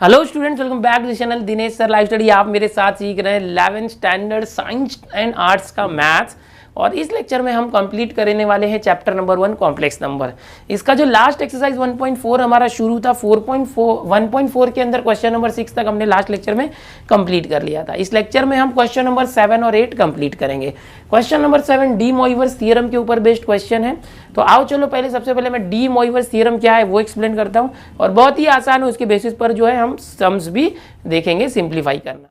Hello students, welcome back to the channel Dinesh sir live study. आप मेरे साथ सीख रहे हैं 11th standard science and arts का मैथ्स। और इस लेक्चर में हम कंप्लीट करने वाले हैं चैप्टर नंबर 1 कॉम्प्लेक्स नंबर। इसका जो लास्ट एक्सरसाइज 1.4 हमारा शुरू था, 1.4 के अंदर क्वेश्चन नंबर 6 तक हमने लास्ट लेक्चर में कंप्लीट कर लिया था। इस लेक्चर में हम क्वेश्चन नंबर 7 और 8 कंप्लीट करेंगे। Question number 7 D Moivre's theorem के ऊपर बेस्ड क्वेश्चन है। तो आओ चलो पहले सबसे पहले मैं डी मोइवर्स थ्योरम क्या है वो एक्सप्लेन करता हूँ, और बहुत ही आसान है, उसके बेसिस पर जो है हम सम्स भी देखेंगे सिंप्लीफाई करना।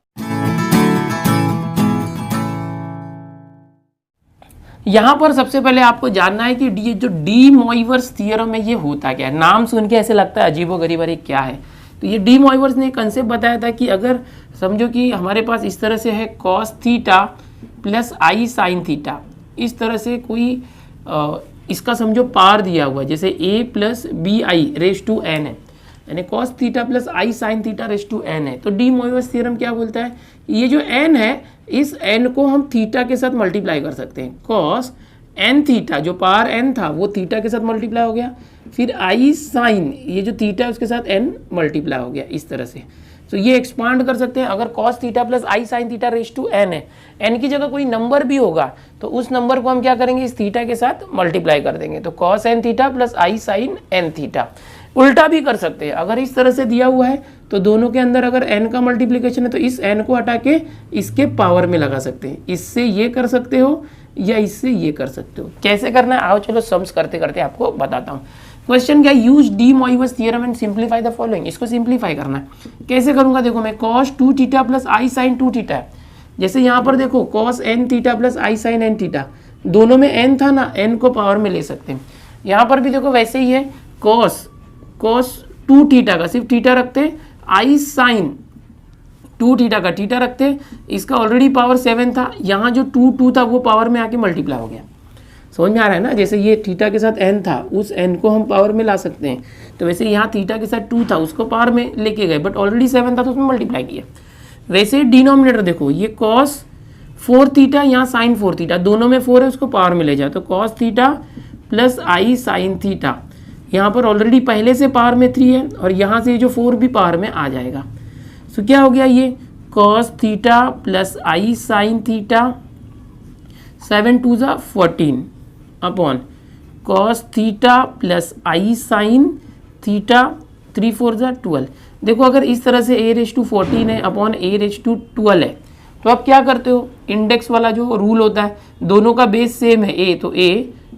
यहां पर सबसे पहले आपको जानना है कि जो डी मोइवर्स थ्योरम है ये होता क्या है। नाम सुन के ऐसे लगता है अजीबोगरीब, अरे क्या है। तो ये डी मोइवर्स ने कंसेप्ट बताया था कि अगर समझो कि हमारे पास इस तरह से है cos theta plus i sine theta, इस तरह से कोई इसका समझो पार दिया हुआ है, जैसे a plus b i raise to n है, यानी cos theta plus i sine theta raise to n है। तो डी मोइवर्स थ्योरम क्या बोलता है, ये जो एन है इस एन को हम थीटा के साथ मल्टीप्लाई कर सकते हैं। कॉस एन थीटा, जो पावर एन था वो थीटा के साथ मल्टीप्लाई हो गया, फिर आई साइन, ये जो थीटा है उसके साथ एन मल्टीप्लाई हो गया, इस तरह से। तो ये एक्सपांड कर सकते हैं। अगर cos theta plus i sine theta raise to n है, एन की जगह कोई नंबर भी होगा तो उस नंबर को हम क्या करेंगे, इस थीटा के साथ मल्टीप्लाई कर देंगे। तो cos n theta plus i sine n theta. उल्टा भी कर सकते हैं, अगर इस तरह से दिया हुआ है तो दोनों के अंदर अगर n का मल्टीप्लिकेशन है तो इस n को हटा के इसके पावर में लगा सकते हैं। इससे ये कर सकते हो या इससे ये कर सकते हो। कैसे करना है आओ चलो सम्स करते करते आपको बताता हूँ। क्वेश्चन क्या, use D Moivre's theorem and simplify the following. इसको सिंप्लीफाई करना है। कैसे करूंगा देखो, मैं cos 2 theta plus i sign 2 theta है। जैसे यहाँ पर देखो cos n theta plus i sine n theta, दोनों में n था ना, n को पावर में ले सकते हैं। यहाँ पर भी देखो वैसे ही है, कॉस 2 थीटा का सिर्फ थीटा रखते, आई साइन 2 थीटा का थीटा रखते, इसका ऑलरेडी पावर 7 था, यहाँ जो 2 था वो पावर में आके मल्टीप्लाई हो गया। समझ में आ रहा है ना। जैसे ये थीटा के साथ n था, उस n को हम पावर में ला सकते हैं। तो वैसे यहाँ थीटा के साथ 2 था, उसको पावर में लेके गए, बट ऑलरेडी 7 था तो उसमें मल्टीप्लाई किया। वैसे डिनोमिनेटर देखो, ये कॉस 4 थीटा, यहाँ साइन 4 थीटा, दोनों में 4 है, उसको पावर में ले जाए तो cos theta plus i sine theta, यहाँ पर ऑलरेडी पहले से पावर में 3 है और यहाँ से जो 4 भी पावर में आ जाएगा। तो क्या हो गया, ये cos theta plus i sine theta 7 2 ज़ा 14 upon cos theta plus i sine theta 3 4 ज़ा 12। देखो अगर इस तरह से a रेज टू 14 है अपॉन a रेज टू 12 है, तो आप क्या करते हो, इंडेक्स वाला जो रूल होता है, दोनों का बेस सेम है a, तो a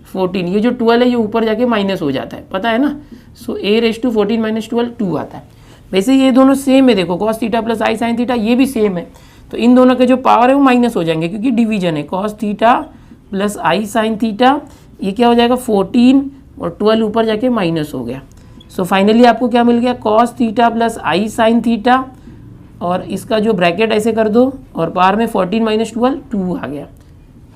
14, ये जो 12 है ये ऊपर जाके माइनस हो जाता है, पता है ना। सो a रेज टू 14 माइनस 12 2 आता है। वैसे ये दोनों सेम है, देखो cos theta plus i sine theta ये भी सेम है, तो इन दोनों के जो पावर है वो माइनस हो जाएंगे क्योंकि डिवीजन है। Cos theta plus i sine theta, ये क्या हो जाएगा 14 और 12 ऊपर जाके माइनस हो गया। सो फाइनली आपको क्या मिल गया, cos theta plus i sine theta, और इसका जो ब्रैकेट ऐसे कर दो और पावर में 14 माइनस 12 2 आ गया,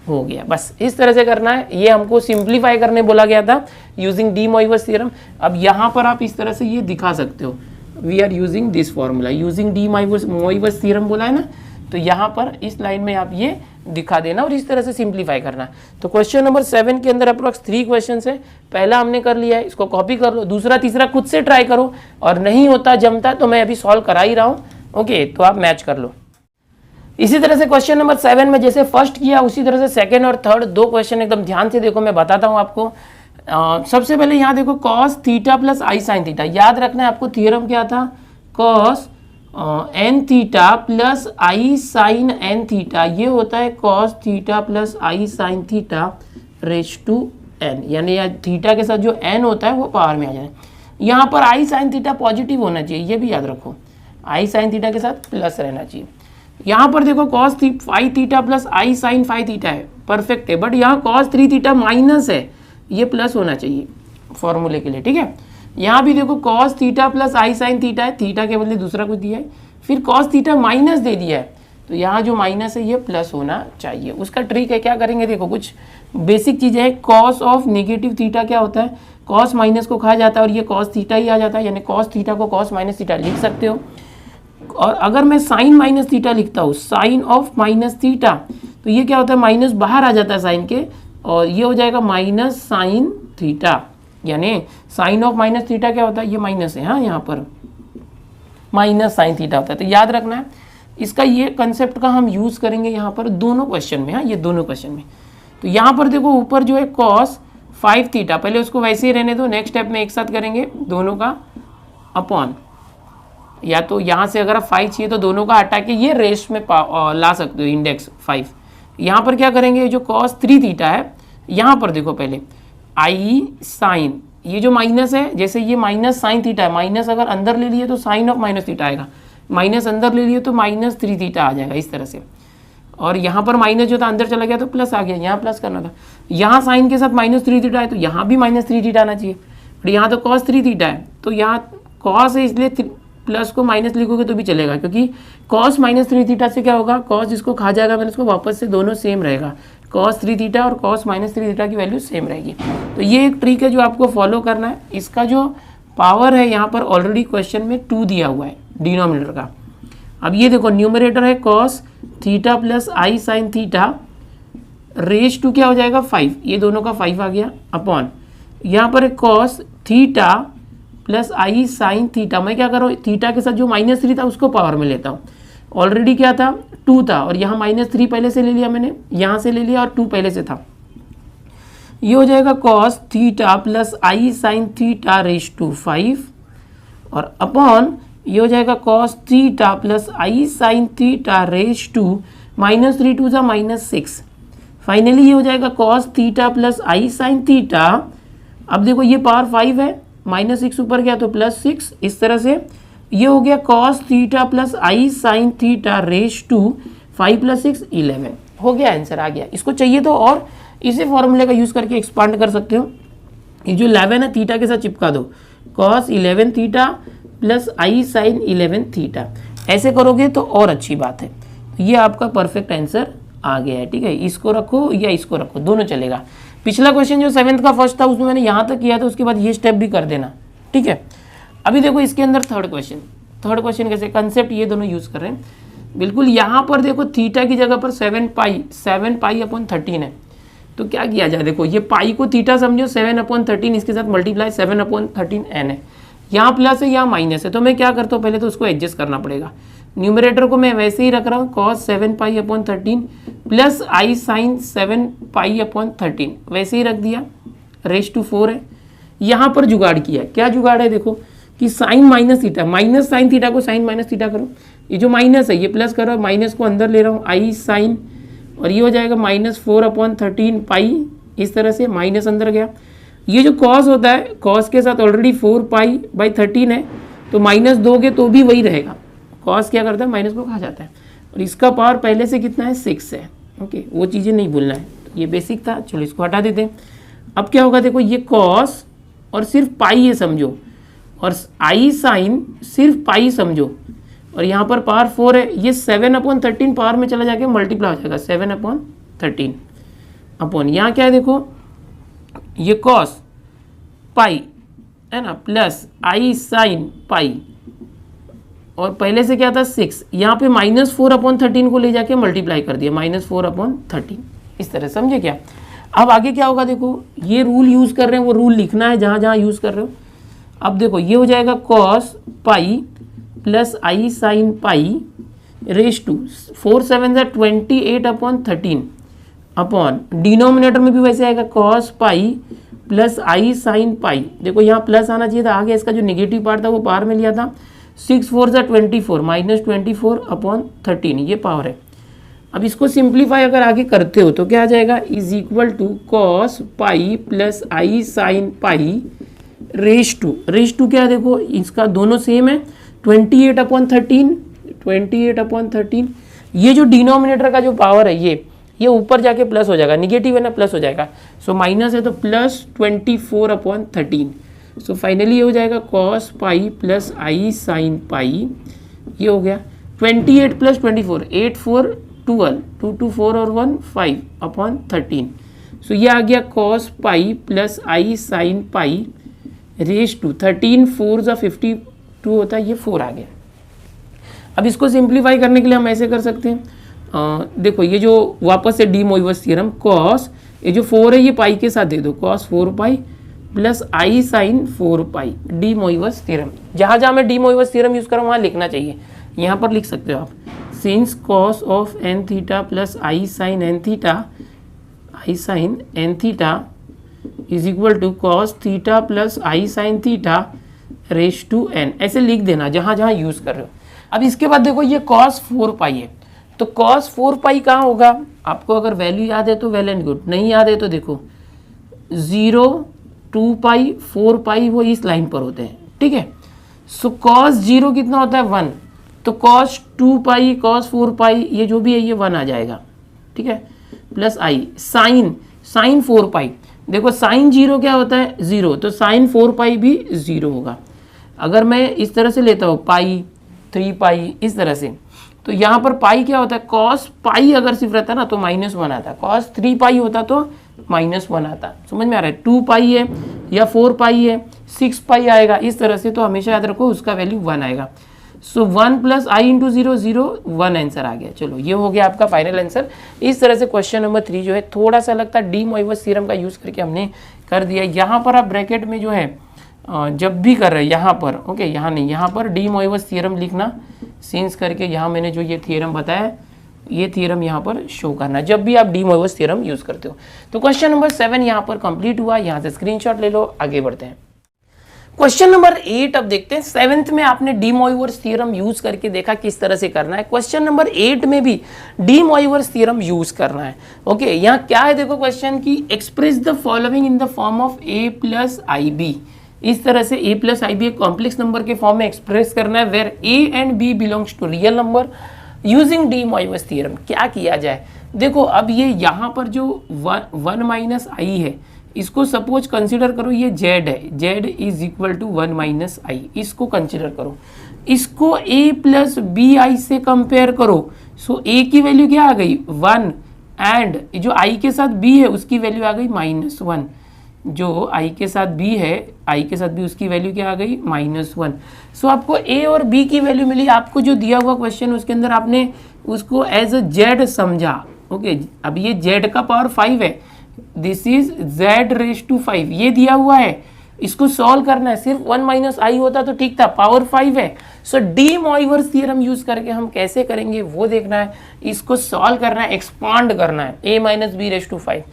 हो गया। बस इस तरह से करना है। ये हमको सिंप्लीफाई करने बोला गया था यूजिंग डी मोइवर्स थ्योरम। अब यहाँ पर आप इस तरह से ये दिखा सकते हो, we are using this formula using D Moivre's theorem बोला है ना, तो यहाँ पर इस लाइन में आप ये दिखा देना और इस तरह से सिंप्लीफाई करना। तो क्वेश्चन नंबर 7 के अंदर अप्रोक्स 3 क्वेश्चन है। पहला हमने कर लिया है, इसको कॉपी कर लो। दूसरा तीसरा खुद से ट्राई करो, और नहीं होता जमता तो मैं अभी सॉल्व करा ही रहा हूँ। ओके, तो आप मैच कर लो। इसी तरह से क्वेश्चन नंबर 7 में जैसे फर्स्ट किया उसी तरह से सेकंड और थर्ड 2 क्वेश्चन एकदम ध्यान से देखो, मैं बताता हूँ आपको। सबसे पहले यहाँ देखो cos theta plus i sine theta, याद रखना है आपको थ्योरम क्या था, cos n theta plus i sine n theta, ये होता है cos theta plus i sine theta raise to n, यानी थीटा के साथ जो एन होता है वो पावर में आ जाए। यहाँ पर आई साइन थीटा पॉजिटिव होना चाहिए, ये भी याद रखो, आई साइन थीटा के साथ प्लस रहना चाहिए। यहाँ पर देखो cos 5 theta plus i sign 5 theta है, परफेक्ट है, बट यहाँ कॉस 3 थीटा माइनस है, ये प्लस होना चाहिए फॉर्मूले के लिए, ठीक है। यहाँ भी देखो cos theta plus i sine theta है, थीटा के बदले दूसरा कुछ दिया है, फिर कॉस थीटा माइनस दे दिया है, तो यहाँ जो माइनस है ये प्लस होना चाहिए। उसका ट्रिक है, क्या करेंगे देखो, कुछ बेसिक चीज़ है। कॉस ऑफ नेगेटिव थीटा क्या होता है, कॉस माइनस को खा जाता है और ये कॉस थीटा ही आ जाता है, यानी कॉस थीटा को कॉस माइनस थीटा लिख सकते हो। और अगर मैं साइन माइनस थीटा लिखता हूँ, साइन ऑफ माइनस थीटा, तो ये क्या होता है, माइनस बाहर आ जाता है साइन के, और ये हो जाएगा माइनस साइन थीटा, यानी साइन ऑफ माइनस थीटा क्या होता है, ये माइनस है, हाँ यहाँ पर माइनस साइन थीटा होता है। तो याद रखना है इसका, ये कंसेप्ट का हम यूज़ करेंगे यहाँ पर दोनों क्वेश्चन में। हाँ, ये दोनों क्वेश्चन में। तो यहाँ पर देखो ऊपर जो है कॉस 5 थीटा, पहले उसको वैसे ही रहने दो, नेक्स्ट स्टेप में एक साथ करेंगे दोनों का अपॉन, या तो यहाँ से अगर आप 5 चाहिए तो दोनों का हटा के ये रेस्ट में ला सकते हो इंडेक्स 5। यहाँ पर क्या करेंगे, जो cos 3 थीटा है यहाँ पर देखो पहले आई साइन, ये जो माइनस है, जैसे ये माइनस साइन थीटा है, माइनस अगर अंदर ले लिए तो साइन ऑफ माइनस थीटा आएगा, माइनस अंदर ले लिए तो माइनस 3 थीटा आ जाएगा इस तरह से। और यहाँ पर माइनस जो था अंदर चला गया तो प्लस आ गया, यहाँ प्लस करना था। यहाँ साइन के साथ माइनस 3 थीटा है तो यहाँ भी माइनस 3 थीटा आना चाहिए। और यहाँ तो cos 3 थीटा है तो यहाँ cos है, इसलिए प्लस को माइनस लिखोगे तो भी चलेगा, क्योंकि cos माइनस 3 थीटा से क्या होगा, cos इसको खा जाएगा, मैंने इसको वापस से दोनों सेम रहेगा, cos 3 थीटा और cos माइनस 3 थीटा की वैल्यू सेम रहेगी। तो ये एक ट्रिक है जो आपको फॉलो करना है। इसका जो पावर है यहाँ पर ऑलरेडी क्वेश्चन में 2 दिया हुआ है डिनोमिनेटर का। अब ये देखो न्यूमरेटर है cos theta plus i sine theta, raise to क्या हो जाएगा 5, ये दोनों का 5 आ गया, अपॉन यहाँ पर है cos theta plus i sine theta. मैं क्या कर रहा हूँ, थीटा के साथ जो -3 था उसको पावर में लेता हूँ। ऑलरेडी क्या था 2 था और यहाँ -3 पहले से ले लिया मैंने, यहाँ से ले लिया और 2 पहले से था। ये हो जाएगा cos theta plus i sine theta raise to 5 और अपॉन ये हो जाएगा cos theta plus i sine theta raise to -3 2 -6। Finally ये हो जाएगा cos theta plus i sine theta. अब देखो ये पावर 5 है, -6 ऊपर गया तो +6, इस तरह से ये हो गया cos theta plus i sine theta raise to 5 + 6 11 हो गया, आंसर आ गया। इसको चाहिए तो और इसी फॉर्मूले का यूज़ करके एक्सपांड कर सकते हो। ये जो 11 है थीटा के साथ चिपका दो, cos 11 theta plus i sign 11 theta, ऐसे करोगे तो और अच्छी बात है। ये आपका परफेक्ट आंसर आ गया है। ठीक है, इसको रखो या इसको रखो, दोनों चलेगा। पिछला क्वेश्चन जो 7th का फर्स्ट था उसमें मैंने यहाँ तक किया था, उसके बाद ये स्टेप भी कर देना। ठीक है, अभी देखो इसके अंदर थर्ड क्वेश्चन कैसे, कंसेप्ट ये दोनों यूज़ कर रहे हैं। बिल्कुल यहाँ पर देखो थीटा की जगह पर 7π/13 है, तो क्या किया जाए, देखो ये पाई को थीटा समझो, 7/13 इसके साथ मल्टीप्लाई 7/13 n है, यहाँ प्लस है यहाँ माइनस है, तो मैं क्या करता हूँ पहले तो उसको एडजस्ट करना पड़ेगा। न्यूमरेटर को मैं वैसे ही रख रहा हूँ cos 7π/13 प्लस आई साइन 7π/13 वैसे ही रख दिया, रेज टू 4 है। यहाँ पर जुगाड़ किया, क्या जुगाड़ है देखो कि sine minus theta, minus sine theta को साइन माइनस थीटा करो, ये जो माइनस है ये प्लस करो, माइनस को अंदर ले रहा हूँ आई साइन, और ये हो जाएगा -4/13 पाई, इस तरह से माइनस अंदर गया। ये जो cos होता है, cos के साथ ऑलरेडी 4π/13 है, तो माइनस दोगे तो भी वही रहेगा। cos क्या करता है, माइनस को खा जाता है, और इसका पावर पहले से कितना है 6 है। ओके, वो चीज़ें नहीं भूलना है, तो ये बेसिक था, चलो इसको हटा देते हैं। अब क्या होगा देखो, ये cos और सिर्फ पाई है समझो, और आई साइन सिर्फ पाई समझो, और यहाँ पर पावर 4 है, ये 7/13 पावर में चला जाके मल्टीप्लाई हो जाएगा 7/13 अपॉन यहाँ क्या है देखो, ये cos पाई है ना प्लस आई साइन पाई, और पहले से क्या था 6, यहाँ पे -4/13 को ले जाके मल्टीप्लाई कर दिया, -4/13, इस तरह समझे क्या। अब आगे क्या होगा देखो, ये रूल यूज़ कर रहे हैं, वो रूल लिखना है जहाँ जहाँ यूज़ कर रहे हो। अब देखो ये हो जाएगा cos pi plus i sine pi raise to 4 7 28/13 upon denominator में भी वैसे आएगा cos pi plus i sine pi. देखो यहाँ प्लस आना चाहिए था, आगे इसका जो नेगेटिव पार्ट था वो पावर में लिया था, 6 4 24 -24/13 ये पावर है। अब इसको सिंप्लीफाई अगर आगे करते हो तो क्या आ जाएगा, is equal to cos pi plus i sine pi raise to क्या है देखो, इसका दोनों सेम है, 28/13 ये जो डिनोमिनेटर का जो पावर है ये ऊपर जाके प्लस हो जाएगा, निगेटिव है ना प्लस हो जाएगा, सो माइनस है तो प्लस 24/13। सो फाइनली ये हो जाएगा cos pi plus i sine पाई, ये हो गया 28 + 24 8 4 12 2 2 4 और 1 5/13। सो ये आ गया cos pi plus i sine pi raise to 13 4 52 होता है, ये 4 आ गया। अब इसको सिंप्लीफाई करने के लिए हम ऐसे कर सकते हैं, देखो ये जो वापस से डी मोइवर्स थ्योरम, cos ये जो 4 है ये पाई के साथ दे दो, cos 4 pi plus i sign 4 pi, D Moivre's theorem. जहाँ जहाँ मैं डी मोइवर्स थ्योरम यूज़ करूँ वहाँ लिखना चाहिए, यहाँ पर लिख सकते हो आप, since cos of n theta plus i sine n theta is equal to cos theta plus i sine theta raise to n, ऐसे लिख देना जहाँ जहाँ यूज़ कर रहे हो। अब इसके बाद देखो ये कॉस 4 पाई है, तो कॉस 4 पाई कहाँ होगा, आपको अगर वैल्यू याद है तो वेल एंड गुड, नहीं याद है तो देखो 0, 2 पाई, 4 पाई वो इस लाइन पर होते हैं, ठीक है। सो कॉस 0 कितना होता है 1, तो कॉस 2 पाई कॉस 4 पाई ये जो भी है ये 1 आ जाएगा, ठीक है, प्लस आई साइन 4 पाई, देखो साइन 0 क्या होता है 0, तो साइन 4 पाई भी 0 होगा। अगर मैं इस तरह से लेता हूँ पाई 3 पाई इस तरह से, तो यहाँ पर पाई क्या होता है, कॉस पाई अगर सिर्फ रहता ना तो -1 आता, कॉस 3 पाई होता तो -1 आता। समझ में आ रहा है, 2 पाई है या 4 पाई है 6 पाई आएगा इस तरह से, तो हमेशा याद रखो उसका वैल्यू 1 आएगा। सो 1 प्लस आई इंटू 0 0 1 आंसर आ गया। चलो ये हो गया आपका फाइनल आंसर। इस तरह से क्वेश्चन नंबर 3 जो है थोड़ा सा लगता है डी मोइवर्स थ्योरम का यूज़ करके हमने कर दिया। यहाँ पर आप ब्रैकेट में जो है जब भी कर रहे हैं यहाँ पर, ओके यहाँ नहीं, यहाँ पर डी मोइवर्स थ्योरम लिखना, सिंस करके यहाँ मैंने जो ये थ्योरम बताया ये थ्योरम यहाँ पर शो करना जब भी आप डी मोइवर्स थ्योरम यूज़ करते हो। तो क्वेश्चन नंबर 7 यहाँ पर कंप्लीट हुआ, यहाँ से स्क्रीनशॉट ले लो, आगे बढ़ते हैं। क्वेश्चन नंबर 8 अब देखते हैं। 7th में आपने डी मोइवर्स थ्योरम यूज करके देखा किस तरह से करना है। क्वेश्चन नंबर 8 में भी डी मोइवर्स थ्योरम यूज करना है। ओके यहाँ क्या है देखो क्वेश्चन की, express the following in the form of a plus I b. इस तरह से a प्लस आई बी एक कॉम्प्लेक्स नंबर के फॉर्म में एक्सप्रेस करना है where a and b belongs to real number using D Moivre's theorem. क्या किया जाए देखो, अब ये यहाँ पर जो 1 माइनस आई है इसको सपोज कंसीडर करो ये z है, z is equal to 1 minus i, इसको कंसीडर करो, इसको a प्लस बी आई से कंपेयर करो। सो a की वैल्यू क्या आ गई 1 एंड जो i के साथ b है उसकी वैल्यू आ गई -1, जो i के साथ b है i के साथ b उसकी वैल्यू क्या आ गई -1। सो आपको a और b की वैल्यू मिली। आपको जो दिया हुआ क्वेश्चन उसके अंदर आपने उसको एज अ z समझा। ओके अब ये z का पावर 5 है, this is z raise to 5 ये दिया हुआ है, इसको सॉल्व करना है। सिर्फ 1 माइनस आई होता तो ठीक था, पावर 5 है। सो डी मोइवर्स थ्योरम यूज करके हम कैसे करेंगे वो देखना है, इसको सॉल्व करना है, एक्सपांड करना है, a minus b raise to 5।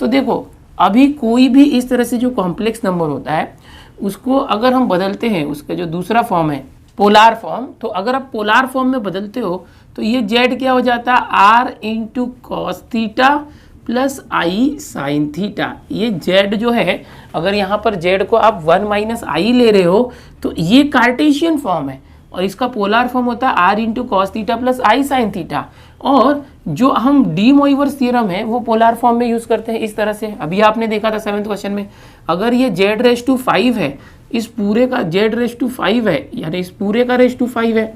तो देखो अभी कोई भी इस तरह से जो कॉम्प्लेक्स नंबर होता है उसको अगर हम बदलते हैं, उसका जो दूसरा फॉर्म है पोलार फॉर्म, तो अगर आप पोलार फॉर्म में बदलते हो तो ये z क्या हो जाता है r into cos theta plus i sine theta. ये z जो है अगर यहाँ पर z को आप 1 माइनस आई ले रहे हो तो ये कार्टेशियन फॉर्म है और इसका पोलार फॉर्म होता है r into cos theta plus i sine theta. और जो हम डी मोइवर्स थ्योरम है वो पोलार फॉर्म में यूज करते हैं इस तरह से। अभी आपने देखा था 7th क्वेश्चन में, अगर ये z रेज टू 5 है, इस पूरे का z रेज टू 5 है, यानी इस पूरे का रेज टू 5 है,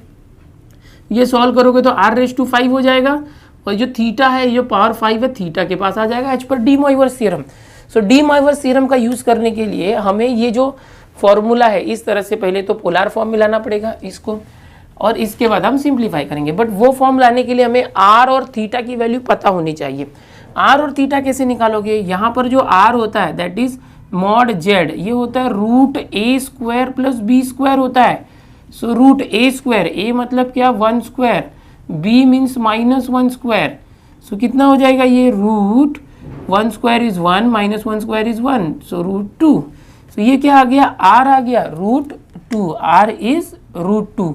ये सॉल्व करोगे तो r रेज टू 5 हो जाएगा और जो थीटा है जो पावर 5 है थीटा के पास आ जाएगा as per de Moivre's theorem. So de Moivre's theorem का यूज करने के लिए हमें ये जो फॉर्मूला है इस तरह से पहले तो पोलार फॉर्म में लाना पड़ेगा इसको, और इसके बाद हम सिंप्लीफाई करेंगे। बट वो फॉर्म लाने के लिए हमें r और थीटा की वैल्यू पता होनी चाहिए। r और थीटा कैसे निकालोगे, यहाँ पर जो r होता है दैट इज मॉड z, ये होता है root a square plus b square होता है। So root a square, a मतलब क्या 1 square, b means -1 square. So कितना हो जाएगा ये root 1 square is 1 -1 square is 1, so root 2। So ये क्या आ गया r आ गया रूट 2, r इज रूट 2।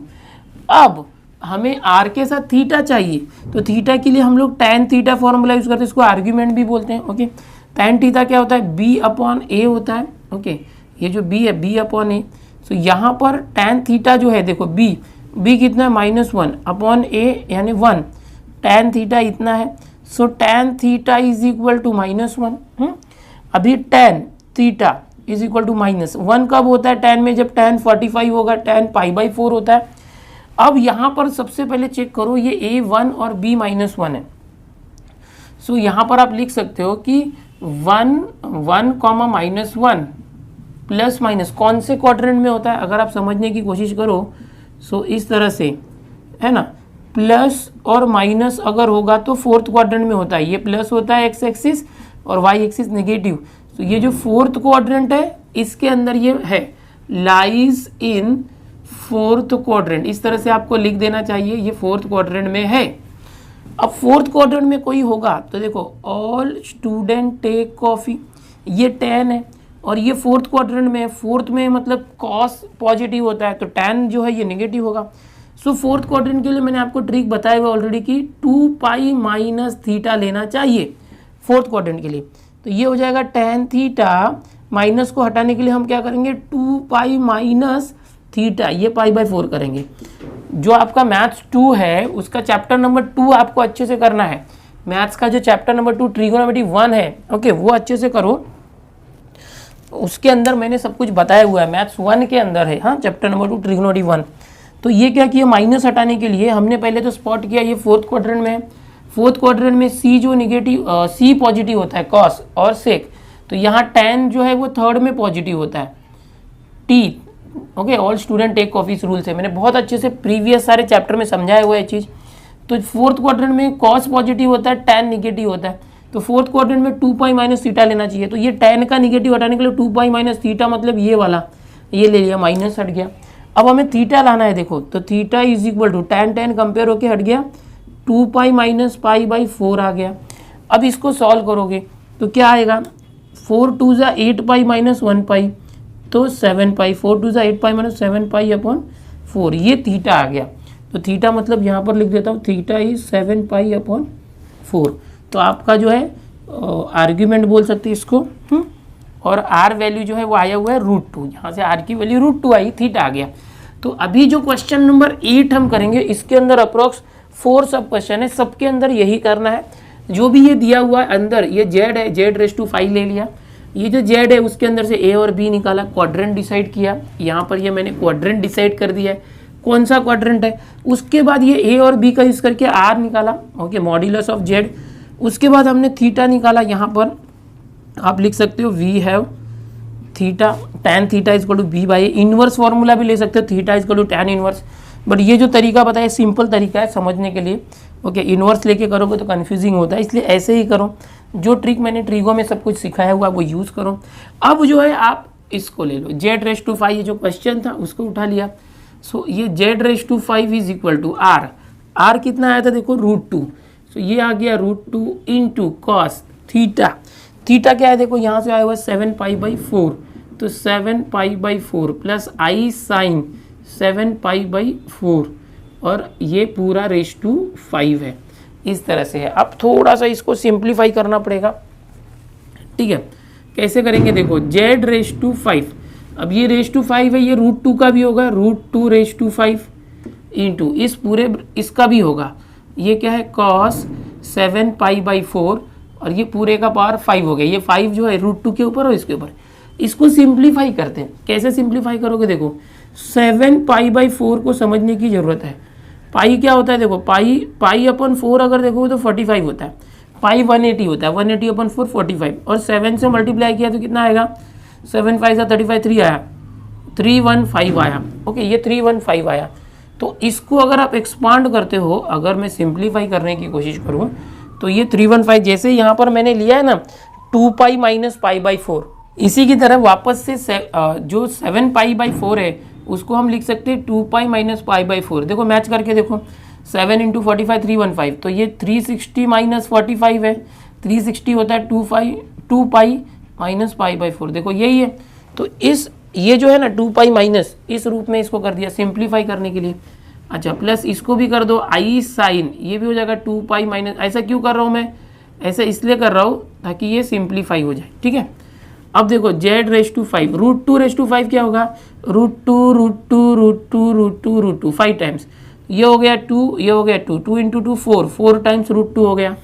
अब हमें r के साथ थीटा चाहिए, तो थीटा के लिए हम लोग tan थीटा फॉर्मूला यूज करते हैं, इसको आर्ग्यूमेंट भी बोलते हैं। ओके tan थीटा क्या होता है b अपॉन a होता है। ओके ये जो b है b अपॉन a। सो यहाँ पर tan थीटा जो है देखो b कितना है -1 अपॉन a यानी 1, tan थीटा इतना है। So tan theta is equal to -1। अभी tan theta is equal to -1 कब होता है tan में, जब tan 45 होगा, tan π/4 होता है। अब यहाँ पर सबसे पहले चेक करो ये a 1 और b -1 है। सो यहाँ पर आप लिख सकते हो कि 1 1 -1 प्लस माइनस कौन से क्वाड्रेंट में होता है, अगर आप समझने की कोशिश करो सो इस तरह से है ना, प्लस और माइनस अगर होगा तो 4th क्वाड्रेंट में होता है। ये प्लस होता है x एक्सिस और y एक्सिस नेगेटिव। तो ये जो फोर्थ क्वाड्रेंट है इसके अंदर ये है, लाइज इन फोर्थ क्वाड्रेंट, इस तरह से आपको लिख देना चाहिए, ये फोर्थ क्वाड्रेंट में है। अब फोर्थ क्वाड्रेंट में कोई होगा तो देखो ऑल स्टूडेंट टेक कॉफी, ये 10 है और ये फोर्थ क्वाड्रेंट में है। फोर्थ में मतलब कॉस पॉजिटिव होता है तो 10 जो है ये नेगेटिव होगा। सो फोर्थ क्वाड्रेंट के लिए मैंने आपको ट्रिक बताया हुआ ऑलरेडी कि 2 पाई माइनस थीटा लेना चाहिए फोर्थ क्वाड्रेंट के लिए। तो ये हो जाएगा tan थीटा, माइनस को हटाने के लिए हम क्या करेंगे 2 पाई माइनस थीटा, ये π/4 करेंगे। जो आपका मैथ्स 2 है उसका चैप्टर नंबर 2 आपको अच्छे से करना है। मैथ्स का जो चैप्टर नंबर 2 ट्रिगोनोमेट्री 1 है, ओके, वो अच्छे से करो। उसके अंदर मैंने सब कुछ बताया हुआ है, मैथ्स 1 के अंदर है, हाँ, चैप्टर नंबर 2 ट्रिगोनोमेट्री 1। तो ये क्या किया, माइनस हटाने के लिए हमने पहले तो स्पॉट किया ये फोर्थ क्वाड्रेंट में है। फोर्थ क्वाड्रेंट में सी जो निगेटिव, सी पॉजिटिव होता है कॉस और सेक, तो यहाँ tan जो है वो थर्ड में पॉजिटिव होता है, T, okay, all student take coffee rule से मैंने बहुत अच्छे से प्रीवियस सारे चैप्टर में समझाया हुआ है चीज़। तो फोर्थ क्वाड्रेंट में कॉस पॉजिटिव होता है, tan निगेटिव होता है, तो फोर्थ क्वाड्रेंट में 2 पाई माइनस थीटा लेना चाहिए। तो ये tan का निगेटिव हटाने के लिए 2 पाई माइनस थीटा मतलब ये वाला, ये ले लिया, माइनस हट गया। अब हमें थीटा लाना है, देखो तो theta is equal to tan compare होके हट गया, 2 पाई माइनस π/4 आ गया। अब इसको सॉल्व करोगे तो क्या आएगा, 4 2 ज़ा 8 पाई माइनस 1 पाई तो 7 पाई, 4 2 ज़ा 8 पाई माइनस 7 पाई/4, ये थीटा आ गया। तो थीटा मतलब यहाँ पर लिख देता हूँ, थीटा इज 7 पाई/4। तो आपका जो है आर्ग्यूमेंट बोल सकते हैं इसको, और आर वैल्यू जो है वो आया हुआ है √2, यहाँ से आर की वैल्यू √2 आई, थीटा आ गया। तो अभी जो क्वेश्चन नंबर 8 हम करेंगे, इसके अंदर अप्रोक्स 4 सब क्वेश्चन है, सबके अंदर यही करना है। जो भी ये दिया हुआ है अंदर, ये z है, z⁵ ले लिया, ये जो z है उसके अंदर से a और b निकाला, क्वाड्रेंट डिसाइड किया, यहाँ पर ये मैंने क्वाड्रेंट डिसाइड कर दिया है, कौन सा क्वाड्रेंट है। उसके बाद ये a और b का यूज़ करके r निकाला, ओके, मॉड्यूलस ऑफ z। उसके बाद हमने थीटा निकाला, यहाँ पर आप लिख सकते हो we have theta, tan theta is equal to b by, inverse formula भी ले सकते हो, theta is equal to tan inverse. But ये जो तरीका बताया सिंपल तरीका है समझने के लिए, ओके, इनवर्स लेके करोगे तो कन्फ्यूजिंग होता है, इसलिए ऐसे ही करो। जो ट्रिक मैंने ट्रिगो में सब कुछ सिखाया हुआ वो यूज़ करो। अब जो है आप इसको ले लो, z⁵ ये जो क्वेश्चन था उसको उठा लिया। सो ये z⁵ is equal to r कितना आया था देखो √2, सो ये आ गया √2 इंटू कॉस थीटा, थीटा क्या है देखो यहाँ से आया हुआ 7 पाई/4, तो 7 पाई/4 प्लस i साइन 7 पाई/4 और ये पूरा ⁵ है, इस तरह से है। अब थोड़ा सा इसको सिंप्लीफाई करना पड़ेगा, ठीक है, कैसे करेंगे देखो, z⁵, अब ये ⁵ है, ये √2 का भी होगा, √2⁵ इंटू इस पूरे इसका भी होगा, ये क्या है cos 7 पाई/4 और ये पूरे का पावर 5 हो गया, ये 5 जो है √2 के ऊपर और इसके ऊपर। इसको सिंप्लीफाई करते हैं, कैसे सिंप्लीफाई करोगे देखो, 7 पाई/4 को समझने की ज़रूरत है। पाई क्या होता है देखो, पाई/4 अगर देखो तो 45 होता है, पाई 180 होता है, 180/4 45, और 7 से मल्टीप्लाई किया तो कितना आएगा, 7 5 35, 3 आया, 315 आया, ओके, ये 315 आया। तो इसको अगर आप एक्सपांड करते हो, अगर मैं सिंप्लीफाई करने की कोशिश करूँ तो ये 315 जैसे यहाँ पर मैंने लिया है ना 2 पाई माइनस π/4, इसी की तरह वापस से जो 7 पाई/4 है उसको हम लिख सकते हैं 2 पाई माइनस π/4। देखो मैच करके देखो, 7 इंटू 45 315, तो ये 360 माइनस 45 है, 360 होता है 2 पाई माइनस π/4, देखो यही है। तो ये जो है ना 2 पाई माइनस, इस रूप में इसको कर दिया सिंप्लीफाई करने के लिए। अच्छा, प्लस इसको भी कर दो i साइन, ये भी हो जाएगा 2 पाई माइनस। ऐसा क्यों कर रहा हूँ मैं, ऐसा इसलिए कर रहा हूँ ताकि ये सिंप्लीफाई हो जाए, ठीक है। अब देखो z⁵, √2⁵ क्या होगा, √2 5 टाइम्स, ये हो गया 2, ये हो गया 2, 2 इंटू 2 4 टाइम्स √2 हो गया।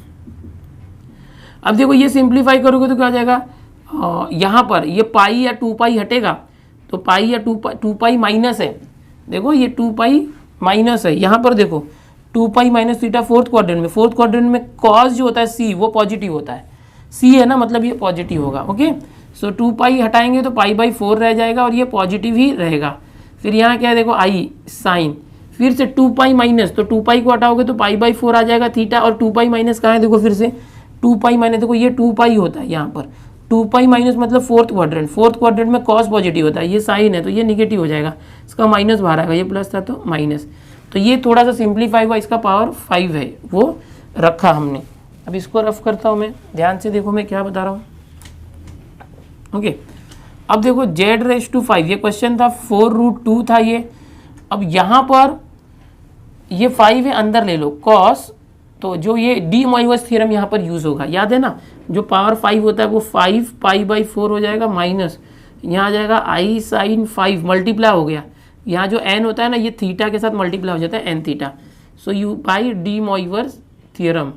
अब देखो ये सिंप्लीफाई करोगे तो क्या हो जाएगा, यहाँ पर ये पाई या 2 पाई हटेगा, तो पाई या 2 पाई माइनस है, देखो ये 2 पाई माइनस है, यहाँ पर देखो 2 pi minus theta fourth quadrant में कॉस जो होता है c वो पॉजिटिव होता है, c है ना, मतलब ये पॉजिटिव होगा, ओके। सो 2 पाई हटाएंगे तो π/4 रह जाएगा और ये पॉजिटिव ही रहेगा। फिर यहाँ क्या है देखो i साइन, फिर से 2 पाई माइनस, तो 2 पाई को हटाओगे तो π/4 आ जाएगा थीटा, और 2 पाई माइनस कहाँ है देखो, फिर से 2 पाई माइनस, देखो ये 2 पाई होता है यहाँ पर, 2 पाई माइनस मतलब फोर्थ क्वाड्रेंट में कॉस पॉजिटिव होता है, ये साइन है तो ये निगेटिव हो जाएगा, इसका माइनस बाहर आएगा, ये प्लस था तो माइनस। तो ये थोड़ा सा सिंप्लीफाई हुआ, इसका पावर 5 है वो रखा हमने। अब इसको रफ करता हूँ मैं, ध्यान से देखो मैं क्या बता रहा हूँ। ओके, अब देखो z⁵ ये क्वेश्चन था, 4√2 था ये। अब यहाँ पर ये 5 है, अंदर ले लो कॉस, तो जो ये डी मोइवर्स थ्योरम यहाँ पर यूज़ होगा, याद है ना, जो पावर 5 होता है वो 5 पाई/4 हो जाएगा, माइनस यहाँ आ जाएगा i sin 5 मल्टीप्लाई हो गया, यहाँ जो n होता है ना ये थीटा के साथ मल्टीप्लाई हो जाता है n theta. So you by D Moivre's theorem,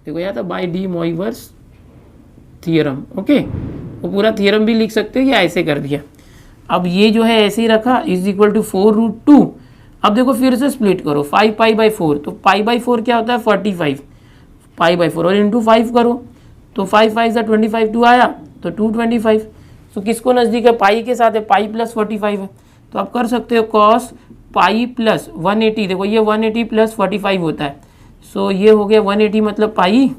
देखो यहाँ था by D Moivre's theorem. Okay, वो पूरा थ्योरम भी लिख सकते हो या ऐसे कर दिया। अब ये जो है ऐसे ही रखा इज इक्वल टू 4√2। अब देखो फिर से स्प्लिट करो, 5 पाई/4, तो पाई/4 क्या होता है 45 पाई/4, और इंटू 5 करो तो 5 5 सा 25, 2 आया तो 225। तो किसको नज़दीक है, पाई के साथ है, पाई प्लस 45 है, तो आप कर सकते हो कॉस पाई प्लस 180, देखो ये 180 प्लस 45 होता है, सो ये हो गया 180 मतलब पाई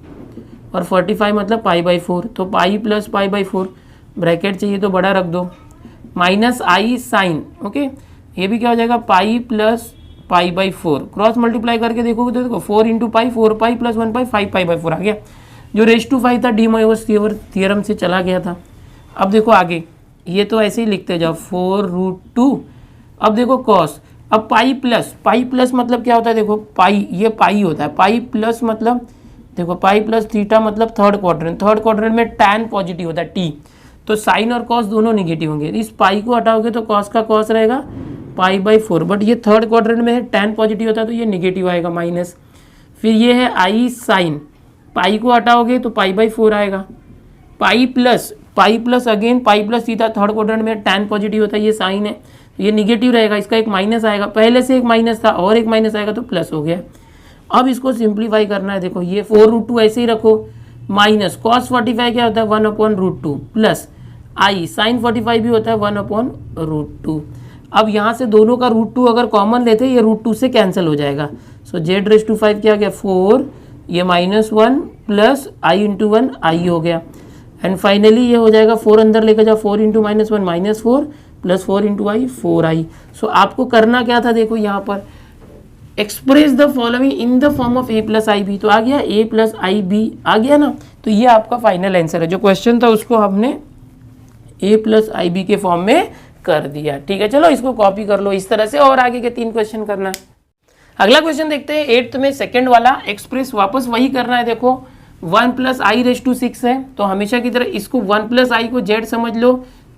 और 45 मतलब पाई/4, तो पाई प्लस पाई/4, ब्रैकेट चाहिए तो बड़ा रख दो, माइनस आई साइन। ओके, ये भी क्या हो जाएगा पाई प्लस पाई/4, क्रॉस मल्टीप्लाई करके देखोगे तो देखो 4 इंटू पाई, 4 पाई प्लस 1 पाई, 5 पाई/4 आ गया, जो रेज़ टू 5 था डी मोइवर्स थ्योरम से चला गया था। अब देखो आगे, ये तो ऐसे ही लिखते जाओ 4√2। अब देखो कॉस, अब पाई प्लस मतलब क्या होता है, देखो पाई, ये पाई होता है, पाई प्लस मतलब देखो पाई प्लस थीटा मतलब थर्ड क्वाड्रेंट में टैन पॉजिटिव होता है टी, तो साइन और कॉस दोनों निगेटिव होंगे। इस पाई को हटाओगे तो कॉस का कॉस रहेगा पाई/4, बट ये थर्ड क्वाड्रेंट में है, टैन पॉजिटिव होता है तो ये निगेटिव आएगा माइनस। फिर ये है आई साइन, पाई को हटाओगे तो पाई/4 आएगा, pi plus again pi plus theta, third quadrant में टैन पॉजिटिव होता है, ये साइन है तो ये निगेटिव रहेगा, इसका एक माइनस आएगा, पहले से एक माइनस था और एक माइनस आएगा तो प्लस हो गया। अब इसको सिंप्लीफाई करना है, देखो ये 4√2 ऐसे ही रखो, माइनस कॉस 45 क्या होता है 1/√2 प्लस आई साइन 45 भी होता है 1/√2। अब यहाँ से दोनों का √2 अगर कॉमन लेते हैं ये √2 से कैंसिल हो जाएगा, सो z⁵ क्या गया 4, ये -1 प्लस i इंटू 1 आई हो गया, एंड फाइनली ये हो जाएगा 4 अंदर लेकर जाओ, 4 into -1 -4 plus 4 into i 4i। So आपको करना क्या था, देखो यहाँ पर express the following in the form of a plus I b, तो आ गया a प्लस आई बी आ गया ना, तो ये आपका फाइनल आंसर है। जो क्वेश्चन था उसको हमने a प्लस आई बी के फॉर्म में कर दिया। ठीक है, चलो इसको कॉपी कर लो इस तरह से, और आगे के 3 क्वेश्चन करना है। अगला क्वेश्चन देखते हैं 8th में, सेकंड वाला एक्सप्रेस वापस वही करना है। देखो 1 प्लस आई रेज टू 6 है, तो हमेशा की तरह इसको 1 प्लस आई को z समझ लो,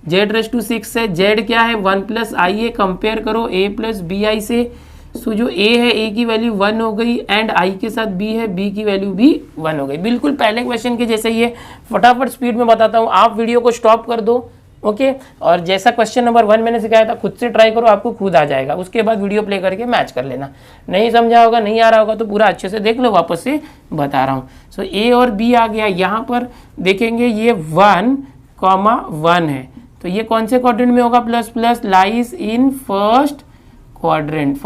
z रेज टू 6 है, z क्या है 1 प्लस आई है, कंपेयर करो a प्लस बी आई से। सो जो a है a की वैल्यू 1 हो गई, एंड i के साथ b है, b की वैल्यू भी 1 हो गई। बिल्कुल पहले क्वेश्चन के जैसे ही है, फटाफट स्पीड में बताता हूँ, आप वीडियो को स्टॉप कर दो। ओके, और जैसा क्वेश्चन नंबर 1 मैंने सिखाया था खुद से ट्राई करो, आपको खुद आ जाएगा, उसके बाद वीडियो प्ले करके मैच कर लेना। नहीं समझा होगा, नहीं आ रहा होगा तो पूरा अच्छे से देख लो, वापस से बता रहा हूँ। सो a और b आ गया, यहाँ पर देखेंगे ये 1,1 है, तो ये कौन से क्वाड्रेंट में होगा, plus plus lies in first quadrant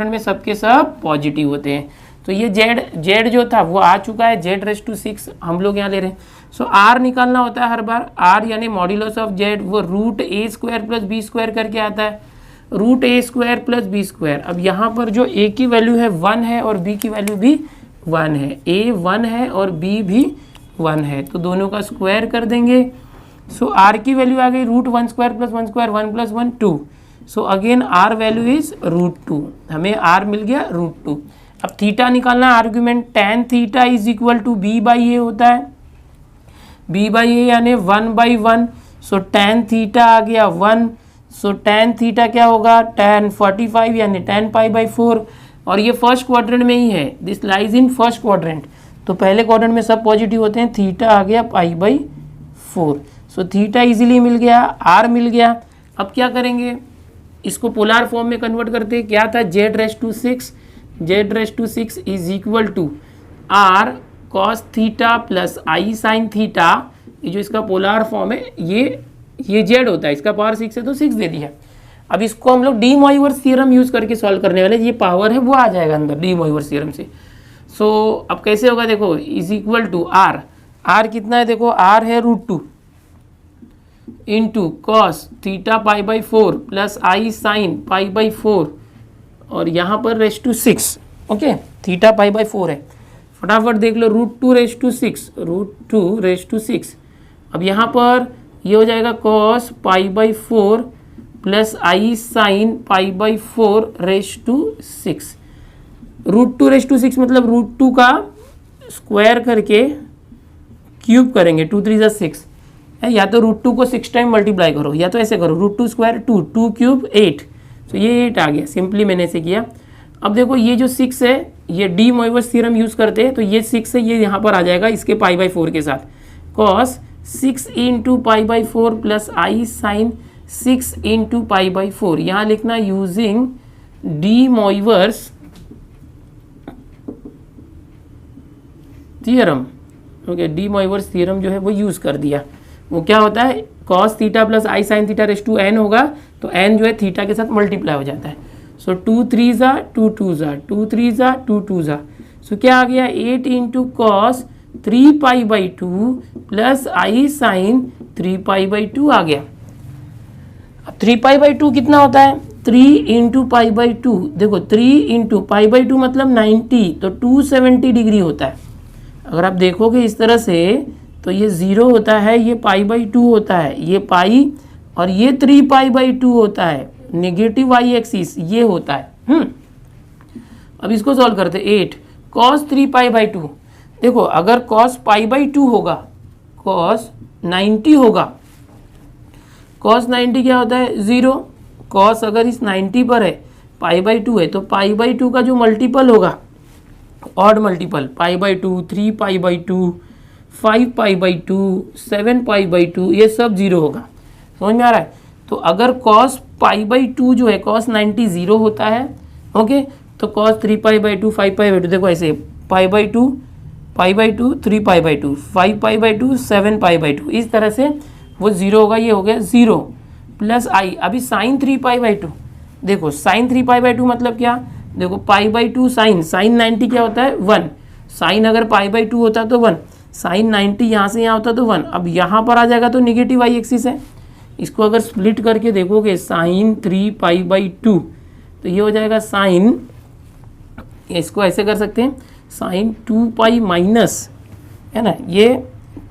में सबके सब पॉजिटिव होते हैं। तो ये z जो था वो आ चुका है, z⁵ हम लोग यहाँ ले रहे हैं। सो r निकालना होता है हर बार, r यानी मॉड्यूलस ऑफ z, वो √a² प्लस b² करके आता है, √a² प्लस b²। अब यहाँ पर जो a की वैल्यू है 1 है और b की वैल्यू भी 1 है, a 1 है और b भी 1 है, तो दोनों का स्क्वायर कर देंगे। सो r की वैल्यू आ गई √1² प्लस 1² 1 प्लस 1 2। So again r value is √2, हमें r मिल गया √2। अब थीटा निकालना argument, tan theta is equal to b/a होता है, b/a यानी 1/1। सो tan थीटा आ गया 1, सो tan थीटा क्या होगा tan 45 यानी tan पाई/4, और ये फर्स्ट क्वाड्रेंट में ही है, this lies in first quadrant, तो पहले क्वाड्रेंट में सब पॉजिटिव होते हैं, थीटा आ गया पाई/4। सो थीटा इजीली मिल गया, r मिल गया। अब क्या करेंगे, इसको पोलार फॉर्म में कन्वर्ट करते हैं, क्या था z⁵ is equal to r cos theta plus i sin theta, ये जो इसका पोलार फॉर्म है ये z होता है, इसका पावर 6 है तो 6 दे दिया। अब इसको हम लोग डी मोइवर्स थ्योरम यूज करके सॉल्व करने वाले, ये पावर है वो आ जाएगा अंदर डी मोइवर्स थ्योरम से। सो अब कैसे होगा, देखो is equal to r r कितना है, देखो आर है √2 into cos theta pi by 4 plus i sine pi by 4 और यहाँ पर raised to 6। Okay, theta pi by 4 है, फटाफट देख लो, √2 रेस्ट टू 6, √2 रेस्ट टू 6। अब यहाँ पर ये हो जाएगा cos pi by 4 plus i sine pi by 4 raised to 6। √2 raised to 6 मतलब √2 का स्क्वायर करके क्यूब करेंगे, 2 3 6 है, या तो √2 को 6 टाइम मल्टीप्लाई करो, या तो ऐसे करो √2 स्क्वायर 2, 2 क्यूब 8, तो ये 8 आ गया, सिंपली मैंने ऐसे किया। अब देखो ये जो 6 है ये डी मोइवर्स थ्योरम यूज़ करते हैं, तो ये 6 है ये यहाँ पर आ जाएगा इसके पाई बाई 4 के साथ, cos 6 into pi by 4 plus i sine 6 into pi by 4, यहाँ लिखना using D Moivre's theorem. Okay, de Moivre's theorem जो है वो यूज़ कर दिया। वो क्या होता है, cos theta plus i sine theta raise to n होगा, तो एन जो है थीटा के साथ मल्टीप्लाई हो जाता है। सो 2 3 ज़ा 2 2 ज़ा 2 3 ज़ा 2 2 ज़ा, सो क्या आ गया 8 into cos 3 pi by 2 plus i sine 3 pi by 2 आ गया। अब 3 पाई बाई 2 कितना होता है, 3 इंटू पाई बाई 2, देखो 3 इंटू पाई बाई 2 मतलब 90, तो 270 डिग्री होता है। अगर आप देखोगे इस तरह से तो ये 0 होता है, ये पाई बाई 2 होता है, ये पाई, और ये 3 पाई बाई 2 होता है, नेगेटिव वाई एक्सिस ये होता है। अब इसको सॉल्व करते, 8 कॉस 3 पाई बाई 2, देखो अगर कॉस पाई बाई 2 होगा, कॉस 90 होगा, कॉस 90 क्या होता है 0, कॉस अगर इस 90 पर है पाई बाई 2 है, तो पाई बाई 2 का जो मल्टीपल होगा odd multiple, pi by 2, 3 pi by 2, 5 pi by 2, 7 pi by 2, ये सब 0 होगा। समझ में आ रहा है? तो अगर कॉस पाई बाई 2 जो है कॉस 90 0 होता है, ओके, तो cos 3 pi by 2, 5 pi by 2, देखो ऐसे पाई by 2, 3 pi by 2, 5 pi by 2, 7 pi by 2, इस तरह से वो 0 होगा, ये हो गया 0 प्लस आई। अभी साइन 3 पाई बाई 2, देखो साइन 3 पाई बाई 2 मतलब क्या, देखो पाई बाई 2 साइन 90 क्या होता है 1, साइन अगर पाई बाई 2 होता तो 1, साइन 90 यहाँ से यहाँ होता तो 1, अब यहाँ पर आ जाएगा तो नेगेटिव वाई एक्सिस है। इसको अगर स्प्लिट करके देखोगे साइन 3 पाई बाई 2, तो ये हो जाएगा साइन, इसको ऐसे कर सकते हैं साइन 2 पाई माइनस, है ना, ये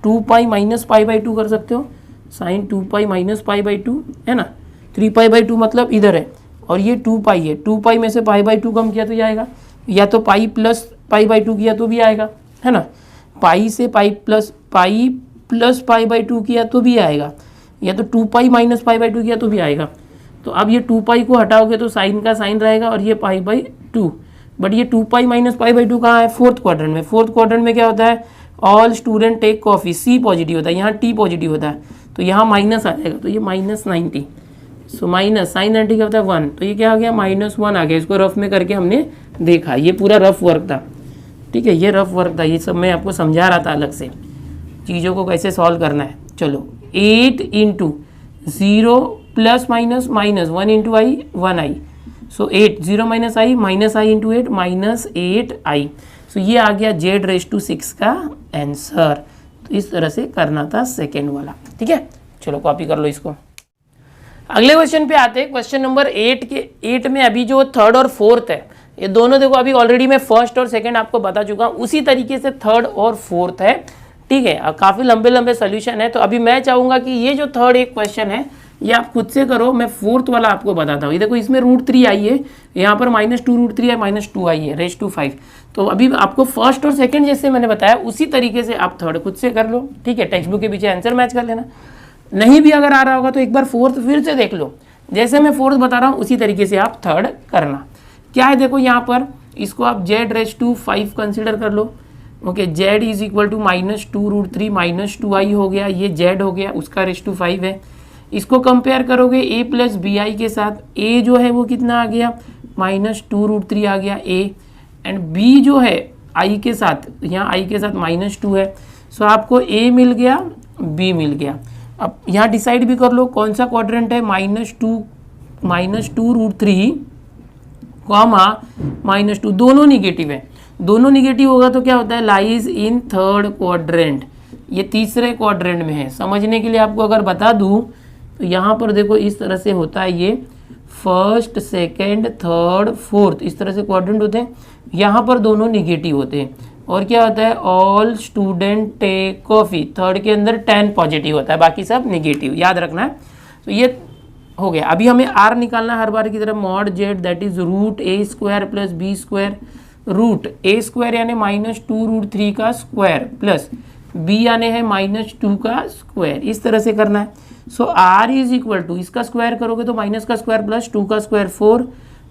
2 पाई माइनस पाई बाई 2 कर सकते हो, sine 2 pi minus pi by 2, है ना, 3 पाई बाई 2 मतलब इधर है, और ये 2 पाई है, 2 पाई में से पाई बाई 2 कम किया तो ये आएगा, या तो पाई प्लस पाई बाई 2 किया तो भी आएगा, है ना, पाई से पाई प्लस पाई बाई 2 किया तो भी आएगा, या तो 2 पाई माइनस पाई बाई 2 किया तो भी आएगा। तो अब ये 2 पाई को हटाओगे तो साइन का साइन रहेगा और ये पाई बाई 2, बट ये 2 पाई माइनस पाई बाई 2 कहाँ है, फोर्थ क्वाड्रेंट में। फोर्थ क्वाड्रेंट में क्या होता है, ऑल स्टूडेंट टेक कॉफी, सी पॉजिटिव होता है, यहाँ टी पॉजिटिव होता है, तो यहाँ माइनस आ जाएगा, तो ये माइनस 90, सो माइनस साइन 90 क्या होता है 1, तो ये क्या आ गया -1 आ गया। इसको रफ में करके हमने देखा, ये पूरा रफ वर्क था, ठीक है, ये रफ वर्क था, ये सब मैं आपको समझा रहा था अलग से चीज़ों को कैसे सॉल्व करना है। चलो 8 into 0 plus minus minus 1 into i 1 i, so 8 0 minus i into 8 -8 i, so ये आ गया जेड रेस टू 6 का आंसर। तो इस तरह से करना था सेकेंड वाला, ठीक है। चलो कॉपी कर लो इसको। अगले क्वेश्चन पे आते हैं, क्वेश्चन नंबर 8 में अभी जो थर्ड और फोर्थ है, ये दोनों देखो अभी ऑलरेडी मैं फर्स्ट और सेकंड आपको बता चुका हूँ, उसी तरीके से थर्ड और फोर्थ है, ठीक है। काफ़ी लंबे लंबे सोल्यूशन है, तो अभी मैं चाहूँगा कि ये जो थर्ड एक क्वेश्चन है ये आप खुद से करो, मैं फोर्थ वाला आपको बताता हूँ। ये देखो इसमें √3 आई है, यहाँ पर -2√3 है, -2 आई है, रेस टू 5। तो अभी आपको फर्स्ट और सेकंड जैसे मैंने बताया उसी तरीके से आप थर्ड खुद से कर लो, ठीक है। टेक्स्ट बुक के पीछे आंसर मैच कर लेना, नहीं भी अगर आ रहा होगा तो एक बार फोर्थ फिर से देख लो, जैसे मैं फोर्थ बता रहा हूँ उसी तरीके से आप थर्ड करना। क्या है देखो यहाँ पर, इसको आप जेड रेस टू 5 कंसिडर कर लो, okay. Z is equal to -2√3 -2 i हो गया, ये जेड हो गया, उसका रेस टू 5 है। इसको कंपेयर करोगे a प्लस बी आई के साथ, a जो है वो कितना आ गया -2√3 आ गया a, एंड b जो है i के साथ, यहाँ i के साथ -2 है, सो आपको a मिल गया b मिल गया। अब यहाँ डिसाइड भी कर लो कौन सा क्वाड्रेंट है, -2√3 कॉमा -2, दोनों निगेटिव है। दोनों निगेटिव होगा तो क्या होता है, लाइज इन थर्ड क्वाड्रेंट, ये तीसरे क्वाड्रेंट में है। समझने के लिए आपको अगर बता दूं तो यहाँ पर देखो इस तरह से होता है, ये फर्स्ट सेकंड थर्ड फोर्थ इस तरह से क्वाड्रेंट होते हैं। यहाँ पर दोनों निगेटिव होते हैं। और क्या होता है, all student take coffee, third के अंदर 10 पॉजिटिव होता है, बाकी सब निगेटिव, याद रखना है। तो ये हो गया। अभी हमें आर निकालना है हर बार की तरह, mod z that is root a square plus b square, root a square यानी -2√3 का स्क्वायर प्लस बी यानी है -2 का स्क्वायर, इस तरह से करना है। सो आर इज इक्वल टू, इसका स्क्वायर करोगे तो माइनस का स्क्वायर प्लस 2 का स्क्वायर 4,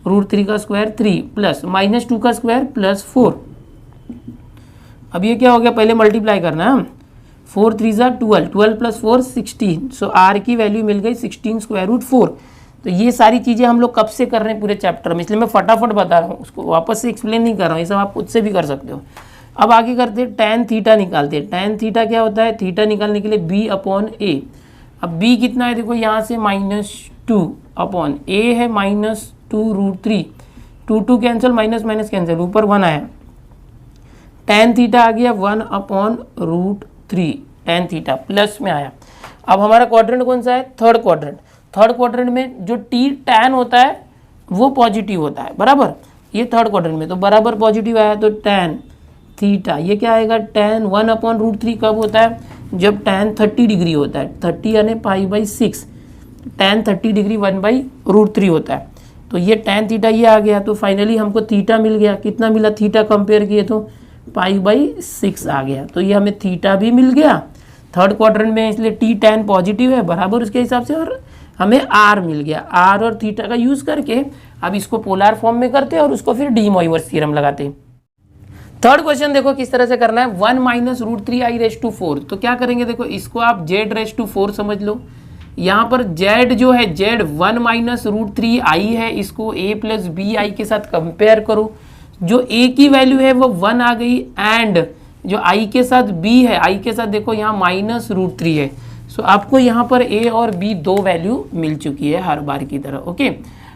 √3 का स्क्वायर 3 प्लस -2 का स्क्वायर प्लस 4। अब ये क्या हो गया, पहले मल्टीप्लाई करना है, 4 3 ज़ा 12, 12 प्लस 4 16। सो आर की वैल्यू मिल गई 16 स्क्वायर रूट 4। तो ये सारी चीज़ें हम लोग कब से कर रहे हैं पूरे चैप्टर में, इसलिए मैं फटाफट बता रहा हूँ, उसको वापस से एक्सप्लेन नहीं कर रहा हूँ, ये सब आप खुद से भी कर सकते हो। अब आगे करते हैं tan थीटा निकालते हैं। tan थीटा क्या होता है, थीटा निकालने के लिए b/a। अब b कितना है देखो, यहाँ से -2 अपॉन a है -2√3, 2 कैंसिल, माइनस माइनस कैंसिल, ऊपर 1 आया, tan थीटा आ गया 1/√3, tan थीटा प्लस में आया। अब हमारा क्वाड्रेंट कौन सा है, थर्ड क्वाड्रेंट। थर्ड क्वाड्रेंट में जो t tan होता है वो पॉजिटिव होता है, बराबर, ये थर्ड क्वाड्रेंट में तो बराबर पॉजिटिव आया, तो tan थीटा ये क्या आएगा, tan 1/√3 कब होता है, जब tan 30 डिग्री होता है, 30 यानी π/6, tan 30 डिग्री 1/√3 होता है। तो ये tan थीटा ये आ गया, तो फाइनली हमको थीटा मिल गया, कितना मिला, थीटा कंपेयर किए तो π/6 आ गया। तो ये हमें थीटा भी मिल गया थर्ड क्वाड्रेंट में, इसलिए t tan पॉजिटिव है बराबर उसके हिसाब से, और हमें r मिल गया। r और थीटा का यूज़ करके अब इसको पोलर फॉर्म में करते हैं और उसको फिर डी मोइवर्स थ्योरम लगाते हैं। थर्ड क्वेश्चन देखो किस तरह से करना है, 1 - √3i⁴। तो क्या करेंगे, देखो इसको आप z⁴ समझ लो। यहाँ पर z जो है, z 1 - √3i है, इसको a + bi के साथ कंपेयर करो। जो a की वैल्यू है वो 1 आ गई, एंड जो i के साथ b है, i के साथ देखो यहाँ -√3 है। सो आपको यहाँ पर a और b दो वैल्यू मिल चुकी है हर बार की तरह, ओके।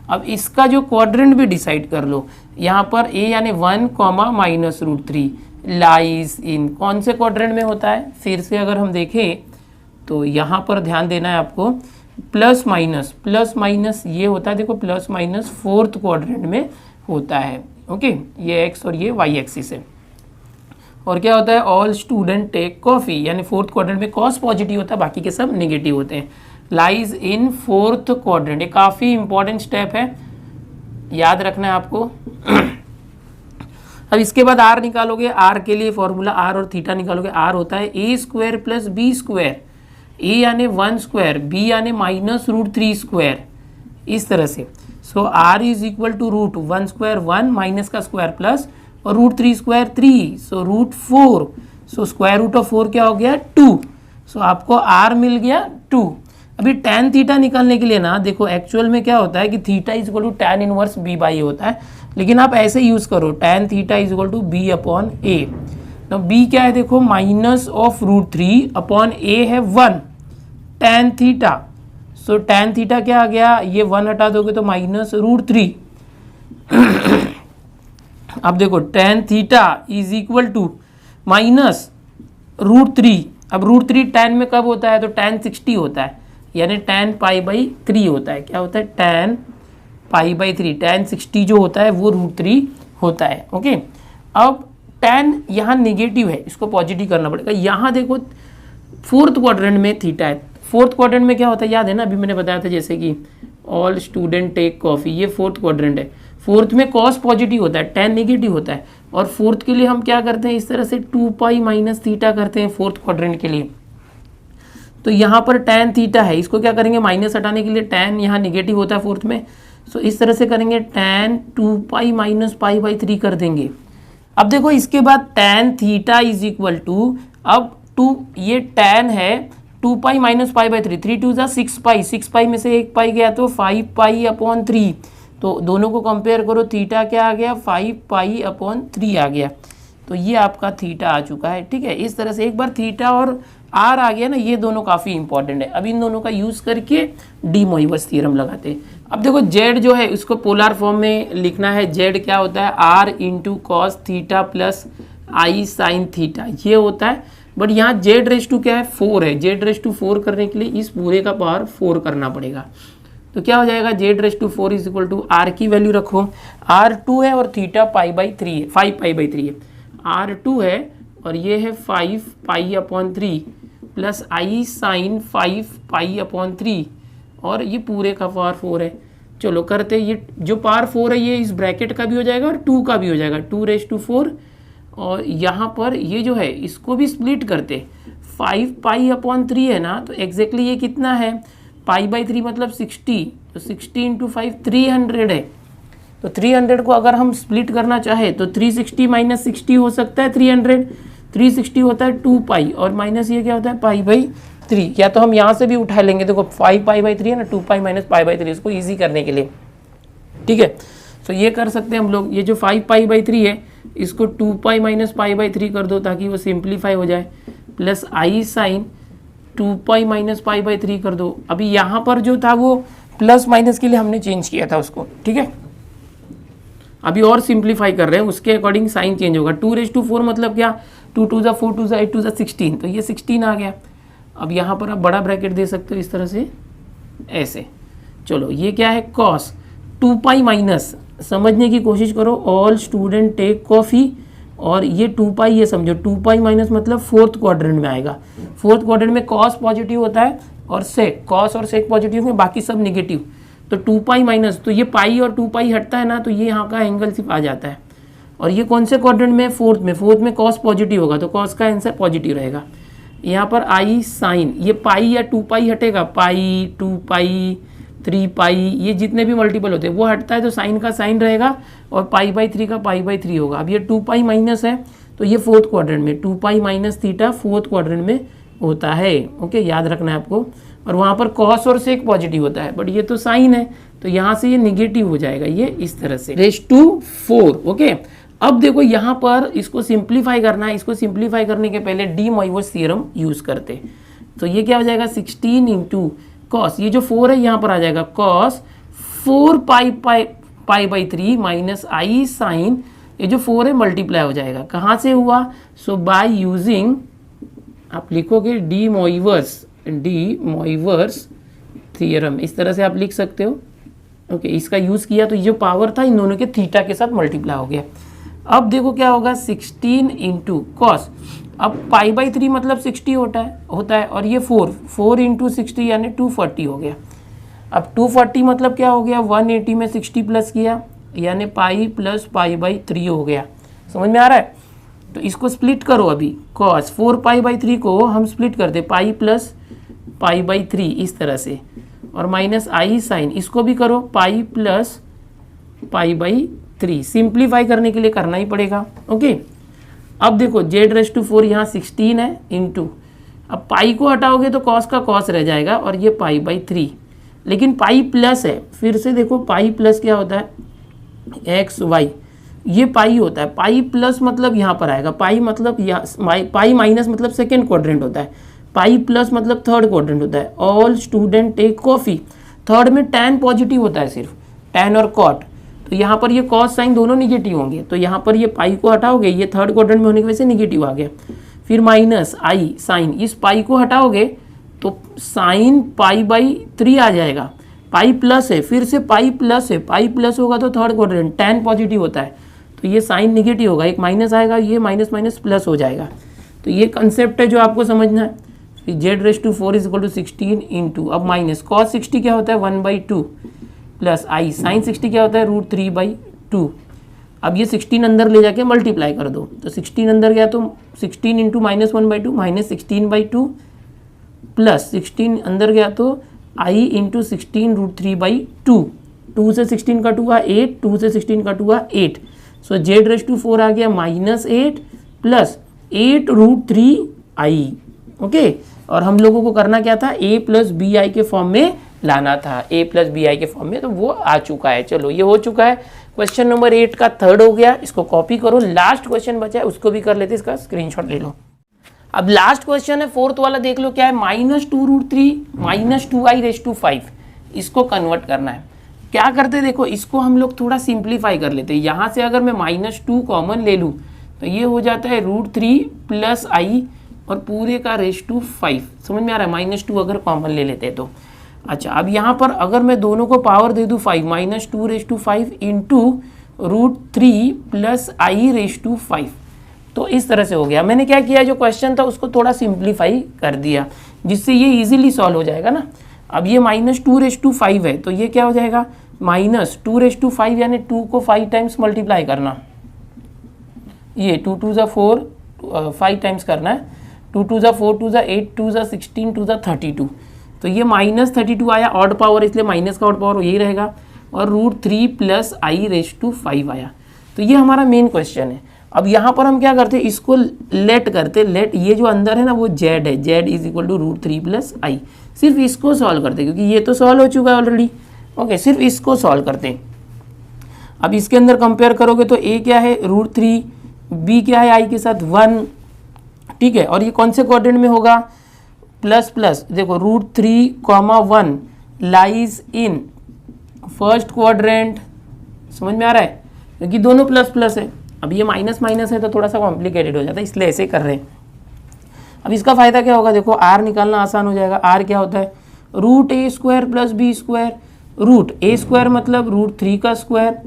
अब इसका जो क्वाड्रेंट भी डिसाइड कर लो, यहाँ पर a यानी 1, -√3 लाइज इन कौन से क्वाड्रेंट में होता है, फिर से अगर हम देखें तो यहाँ पर ध्यान देना है आपको, प्लस माइनस ये होता है, देखो प्लस माइनस फोर्थ क्वाड्रेंट में होता है, ओके। ये x और ये y एक्सिस है। और क्या होता है, ऑल स्टूडेंट टेक कॉफ़ी, यानी फोर्थ क्वाड्रेंट में कॉस पॉजिटिव होता है, बाकी के सब नेगेटिव होते हैं। लाइज इन फोर्थ क्वाड्रेंट, ये काफ़ी इंपॉर्टेंट स्टेप है, याद रखना है आपको। अब इसके बाद r निकालोगे, r के लिए फॉर्मूला r और थीटा निकालोगे, r होता है a² + b², a यानी 1 स्क्वायर, b यानी -√3², इस तरह से। So r is equal to √1 square 1 minus का स्क्वायर प्लस और √3 square 3, so √4। So square root of 4 क्या हो गया, 2। सो आपको r मिल गया 2। अभी tan थीटा निकालने के लिए ना, देखो एक्चुअल में क्या होता है कि theta is equal to tan inverse b/a होता है, लेकिन आप ऐसे यूज़ करो, tan theta is equal to b/a। तो b क्या है देखो, -√3/a है 1 tan थीटा। सो tan थीटा क्या आ गया, ये 1 हटा दोगे तो -√3। अब देखो tan theta is equal to -√3। अब √3 tan में कब होता है, तो tan 60 होता है, यानी tan π/3 होता है। क्या होता है, tan π/3, tan 60 जो होता है वो √3 होता है, ओके। अब tan यहाँ नेगेटिव है, इसको पॉजिटिव करना पड़ेगा। यहाँ देखो फोर्थ क्वाड्रेंट में थीटा है, फोर्थ क्वाड्रेंट में क्या होता है याद है ना, अभी मैंने बताया था जैसे कि ऑल स्टूडेंट टेक कॉफ़ी, ये फोर्थ क्वाड्रेंट है। फोर्थ में कॉस पॉजिटिव होता है, tan नेगेटिव होता है, और फोर्थ के लिए हम क्या करते हैं, इस तरह से 2π - थीटा करते हैं फोर्थ क्वाड्रेंट के लिए। तो यहाँ पर tan थीटा है, इसको क्या करेंगे, माइनस हटाने के लिए, tan यहाँ नेगेटिव होता है फोर्थ में, सो इस तरह से करेंगे, tan 2π - π/3 कर देंगे। अब देखो इसके बाद tan theta is equal to, अब 2 ये tan है 2π - π/3, 3 2 ज़ा 6π, 6π में से 1 पाई गया तो 5π/3। तो दोनों को कंपेयर करो, थीटा क्या आ गया, 5π/3 आ गया। तो ये आपका थीटा आ चुका है, ठीक है। इस तरह से एक बार थीटा और आर आ गया ना, ये दोनों काफ़ी इंपॉर्टेंट है। अब इन दोनों का यूज़ करके डी मोइवर्स थ्योरम लगाते हैं। अब देखो जेड जो है उसको पोलर फॉर्म में लिखना है। जेड क्या होता है, r into cos theta plus i sine theta, ये होता है। बट यहाँ जेड रेस टू क्या है 4 है, जेड रेस टू 4 करने के लिए इस पूरे का पावर 4 करना पड़ेगा। तो क्या हो जाएगा z raise to 4 is equal to r की वैल्यू रखो, R2 है और थीटा π/3 है, 5π/3 है, R2 है और ये है 5π/3 प्लस आई साइन 5π/3 और ये पूरे का पावर 4 है। चलो करते, ये जो पावर 4 है ये इस ब्रैकेट का भी हो जाएगा और 2 का भी हो जाएगा, 2⁴ और यहाँ पर ये जो है इसको भी स्प्लिट करते, 5π/3 है ना, तो एग्जैक्टली ये कितना है π/3 मतलब 60, तो 60 × 5 300 है। तो 300 को अगर हम स्प्लिट करना चाहे तो 360 - 60 हो सकता है 300, 360 होता है 2π और माइनस ये क्या होता है π/3, या तो हम यहाँ से भी उठा लेंगे, देखो 5π/3 है ना, 2π - π/3 इसको ईजी करने के लिए, ठीक है। तो ये कर सकते हैं हम लोग, ये जो 5π/3 है इसको 2π - π/3 कर दो ताकि वो सिंप्लीफाई हो जाए, प्लस आई साइन 2π - π/3 कर दो। अभी यहाँ पर जो था वो प्लस माइनस के लिए हमने चेंज किया था उसको, ठीक है। अभी और सिंप्लीफाई कर रहे हैं, उसके अकॉर्डिंग साइन चेंज होगा। 2⁴ मतलब क्या, 2 × 2 = 4, 2 × 8 = 16, तो ये 16 आ गया। अब यहाँ पर आप बड़ा ब्रैकेट दे सकते हो इस तरह से, ऐसे। चलो ये क्या है कॉस 2π माइनस, समझने की कोशिश करो, ऑल स्टूडेंट टेक कॉफ़ी, और ये 2π ये समझो, 2π माइनस मतलब 4th क्वाड्रेंट में आएगा। 4th क्वाड्रेंट में कॉस पॉजिटिव होता है और सेक, कॉस और सेक पॉजिटिव में, बाकी सब निगेटिव। तो 2π माइनस, तो ये पाई और 2π हटता है ना, तो ये यहाँ का एंगल सिर्फ आ जाता है। और ये कौन से क्वाड्रेंट में, 4th में, 4th में कॉस पॉजिटिव होगा तो कॉस का आंसर पॉजिटिव रहेगा। यहाँ पर आई साइन, ये पाई या 2π हटेगा, पाई 2π 3π ये जितने भी मल्टीपल होते हैं वो हटता है, तो साइन का साइन रहेगा और π/3 का π/3 होगा। अब ये 2π माइनस है तो ये 4th क्वाड्रेंट में, 2π माइनस थीटा 4th क्वाड्रेंट में होता है, ओके, याद रखना है आपको। और वहाँ पर कॉस और सेक पॉजिटिव होता है, बट ये तो साइन है तो यहाँ से ये निगेटिव हो जाएगा, ये इस तरह से ⁴, ओके। अब देखो यहाँ पर इसको सिंप्लीफाई करना है, इसको सिंप्लीफाई करने के पहले डी मोइवर्स थ्योरम यूज़ करते। तो ये क्या हो जाएगा 16 × कॉस, ये जो 4 है यहाँ पर आ जाएगा कॉस 4π/3 माइनस आई साइन, ये जो 4 है मल्टीप्लाई हो जाएगा, कहाँ से हुआ, सो बाय यूजिंग, आप लिखोगे डी मोइवर्स थ्योरम, इस तरह से आप लिख सकते हो, ओके। इसका यूज़ किया तो ये जो पावर था इन दोनों के थीटा के साथ मल्टीप्लाई हो गया। अब देखो क्या होगा 16 × कॉस, अब π/3 मतलब 60 होता है और ये 4 × 60 यानी 240 हो गया। अब 240 मतलब क्या हो गया, 180 में 60 प्लस किया यानी पाई प्लस π/3 हो गया, समझ में आ रहा है। तो इसको स्प्लिट करो, अभी कॉस 4π/3 को हम स्प्लिट करते पाई प्लस π/3 इस तरह से, और माइनस आई साइन इसको भी करो पाई प्लस π/3, सिंप्लीफाई करने के लिए करना ही पड़ेगा, ओके। अब देखो z⁴ यहाँ 16 है इंटू, अब पाई को हटाओगे तो कॉस का कॉस रह जाएगा और ये π/3, लेकिन पाई प्लस है, फिर से देखो पाई प्लस क्या होता है xy, ये पाई होता है, पाई प्लस मतलब यहाँ पर आएगा, पाई मतलब पाई माइनस मतलब सेकेंड क्वाड्रेंट होता है, पाई प्लस मतलब थर्ड क्वाड्रेंट होता है। All student take coffee, third में tan पॉजिटिव होता है सिर्फ, tan और कॉट, तो यहाँ पर ये कॉस साइन दोनों निगेटिव होंगे, तो यहाँ पर ये पाई को हटाओगे, ये थर्ड क्वाड्रेंट में होने की वजह से निगेटिव आ गया, फिर माइनस आई साइन, इस पाई को हटाओगे तो साइन π/3 आ जाएगा, पाई प्लस है, फिर से पाई प्लस है, पाई प्लस होगा तो थर्ड क्वाड्रेंट, tan पॉजिटिव होता है तो ये साइन निगेटिव होगा, एक माइनस आएगा, ये माइनस माइनस प्लस हो जाएगा। तो ये कंसेप्ट है जो आपको समझना है। फिर z⁴ = 16 इंटू, अब माइनस कॉस 60 क्या होता है 1/2 प्लस आई साइन 60 क्या होता है √3/2। अब ये 16 अंदर ले जाके मल्टीप्लाई कर दो, तो 16 अंदर गया तो 16 इंटू -1/2 माइनस 16/2 प्लस 16 अंदर गया तो आई इंटू 16 √3/2, 2 से 16 कट हुआ 8, 2 से 16 कट हुआ 8, सो z⁴ आ गया -8 प्लस 8 √3i, ओके। और हम लोगों को करना क्या था, a + bi के फॉर्म में लाना था, a + bi के फॉर्म में, तो वो आ चुका है। चलो ये हो चुका है, क्वेश्चन नंबर 8 का थर्ड हो गया, इसको कॉपी करो। लास्ट क्वेश्चन बचा है उसको भी कर लेते, इसका स्क्रीनशॉट ले लो। अब लास्ट क्वेश्चन है फोर्थ वाला, देख लो क्या है, -2√3 -2i⁵ इसको कन्वर्ट करना है। क्या करते देखो, इसको हम लोग थोड़ा सिंप्लीफाई कर लेते हैं। यहाँ से अगर मैं -2 कॉमन ले लूँ तो ये हो जाता है √3 + i और पूरे का रेस टू 5। समझ में आ रहा है, -2 अगर कॉमन ले लेते हैं तो। अच्छा, अब यहाँ पर अगर मैं दोनों को पावर दे दूँ 5, -2 रेस टू 5 इंटू √3 प्लस i रेस टू 5, तो इस तरह से हो गया। मैंने क्या किया, जो क्वेश्चन था उसको थोड़ा सिंप्लीफाई कर दिया, जिससे ये इजीली सॉल्व हो जाएगा ना। अब ये -2 रेस टू 5 है, तो ये क्या हो जाएगा, -2 रेस टू 5, यानी 2 को 5 टाइम्स मल्टीप्लाई करना, ये 2 2 ज़ा 4, 5 टाइम्स करना है, 2 2 ज़ा 4, 2 ज़ा 8, 2 ज़ा 16, 2 ज़ा 32, तो ये -32 आया, ऑड पावर इसलिए माइनस का ऑड पावर यही रहेगा, और √3 प्लस i रेस टू 5 आया। तो ये हमारा मेन क्वेश्चन है। अब यहाँ पर हम क्या करते हैं, इसको लेट करते, लेट ये जो अंदर है ना वो z है, z इज इक्वल टू √3 प्लस i, सिर्फ इसको सॉल्व करते हैं क्योंकि ये तो सॉल्व हो चुका है ऑलरेडी। ओके, सिर्फ इसको सॉल्व करते हैं। अब इसके अंदर कंपेयर करोगे तो a क्या है √3, b क्या है i के साथ 1, ठीक है, और ये कौन से क्वाड्रेंट में होगा, प्लस प्लस, देखो √3, 1 लाइज इन फर्स्ट क्वाड्रेंट। समझ में आ रहा है, क्योंकि दोनों प्लस प्लस है। अब ये माइनस माइनस है तो थोड़ा सा कॉम्प्लिकेटेड हो जाता है, इसलिए ऐसे कर रहे हैं। अब इसका फायदा क्या होगा, देखो r निकालना आसान हो जाएगा। r क्या होता है, √a² प्लस b², √a² मतलब √3 का स्क्वायर,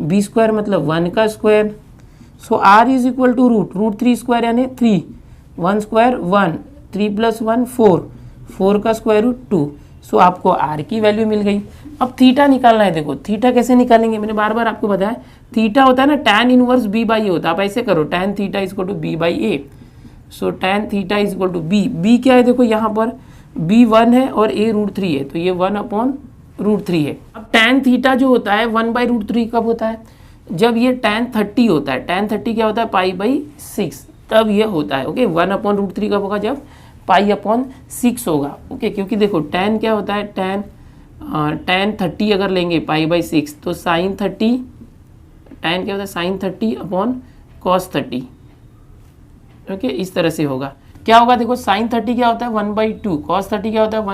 b² मतलब 1 का square. So r is equal to √3² यानी 3, 1² 1, 3 + 1 4, 4 का स्क्वायर रूट 2। सो आपको r की वैल्यू मिल गई। अब थीटा निकालना है। देखो थीटा कैसे निकालेंगे, मैंने बार बार आपको बताया, थीटा होता है ना tan इनवर्स b/a होता है। आप ऐसे करो, tan theta is equal to b/a। So tan theta is equal to b क्या है, देखो यहाँ पर b 1 है और a √3 है, तो ये 1/√3 है। अब tan थीटा जो होता है 1/√3 कब होता है, जब ये tan 30 होता है। tan 30 क्या होता है, π/6, तब ये होता है। ओके, 1/√3 कब होगा, जब π/6 होगा। ओके, क्योंकि देखो tan क्या होता है, tan 30 अगर लेंगे π/6 तो sin 30, tan क्या होता है sin 30/cos 30। ओके, इस तरह से होगा। क्या होगा, देखो sin 30 क्या होता है 1/2, cos 30 क्या होता है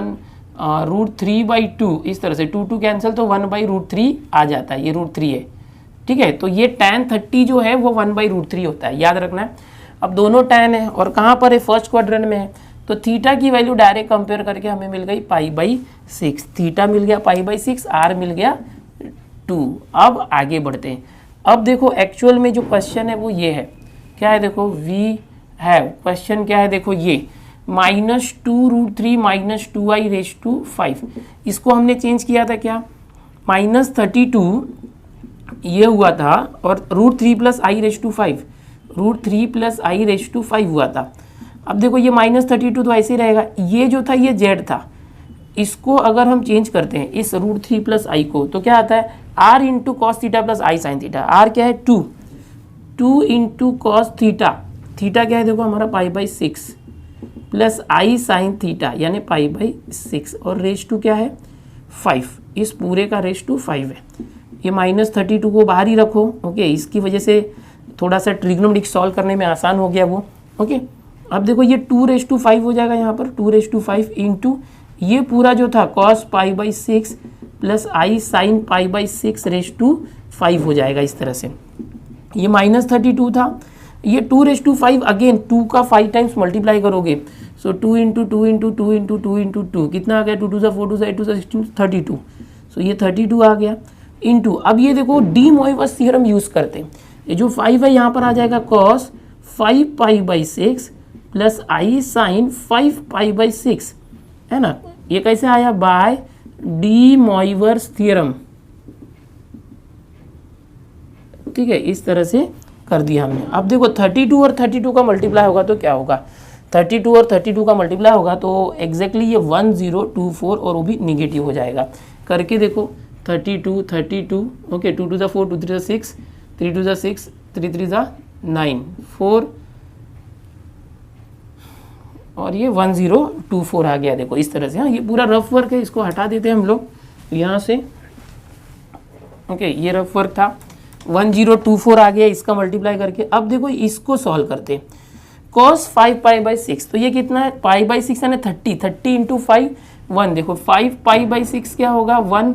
√3/2, इस तरह से 2 2 कैंसिल तो 1/√3 आ जाता है, ये √3 है। ठीक है, तो ये tan 30 जो है वो 1/√3 होता है, याद रखना है। अब दोनों tan है और कहाँ पर है, फर्स्ट क्वाड्रेंट में है, तो थीटा की वैल्यू डायरेक्ट कंपेयर करके हमें मिल गई π/6, थीटा मिल गया π/6, r मिल गया 2। अब आगे बढ़ते हैं। अब देखो एक्चुअल में जो क्वेश्चन है वो ये है, क्या है, देखो वी हैव, क्वेश्चन क्या है, देखो ये -2√3 - 2i रेज टू 5, इसको हमने चेंज किया था क्या, -32 ये हुआ था और √3 + i raise to 5, √3 + i raise to 5 हुआ था। अब देखो ये -32 तो ऐसे ही रहेगा, ये जो था ये z था, इसको अगर हम चेंज करते हैं इस √3 + i को, तो क्या आता है r into cos theta + i sin theta. r क्या है 2 इंटू cos थीटा, थीटा क्या है देखो हमारा π/6 प्लस i sin थीटा यानी π/6, और रेज टू क्या है 5, इस पूरे का रेज टू 5 है। ये -32 को बाहर ही रखो। ओके, इसकी वजह से थोड़ा सा ट्रिग्नोमेट्रिक सॉल्व करने में आसान हो गया वो। ओके, अब देखो ये 2⁵ हो जाएगा यहाँ पर, 2⁵ इंटू ये पूरा जो था cos π/6 plus i sin π/6 raise to 5 हो जाएगा इस तरह से। ये -32 था, ये 2⁵, अगेन 2 का 5 टाइम्स मल्टीप्लाई करोगे, सो 2 इंटू 2 इंटू 2 इंटू 2 इंटू 2 कितना आ गया, 2 2 ज़ा 4, 2 ज़ा 8, 2 ज़ा 16, 32। सो ये 32 आ गया इंटू, अब ये देखो डी मोइवस थ्योरम यूज़ करते हैं। ये जो 5 है यहाँ पर आ जाएगा cos 5 π/6 प्लस i sin 5 π/6, है ना। ये कैसे आया, बाय डी मोइवस थ्योरम। ठीक है, इस तरह से कर दिया हमने। अब देखो 32 और 32 का मल्टीप्लाई होगा तो क्या होगा, 32 और 32 का मल्टीप्लाई होगा तो एग्जैक्टली ये 1024 और वो भी निगेटिव हो जाएगा। करके देखो 32 32, ओके, 2 2 ज़ा 4, 2 3 ज़ा 6, 3 2 ज़ा 6, 3 3 ज़ा 9, 4 और ये 1024 आ गया। देखो इस तरह से। हाँ, ये पूरा रफ वर्क है, इसको हटा देते हैं हम लोग यहाँ से। ओके, ये रफ वर्क था, 1024 आ गया इसका मल्टीप्लाई करके। अब देखो इसको सॉल्व करते हैं, cos 5 π/6, तो ये कितना है, π/6 यानी 30 इंटू 5 1, देखो 5 π/6 क्या होगा 1,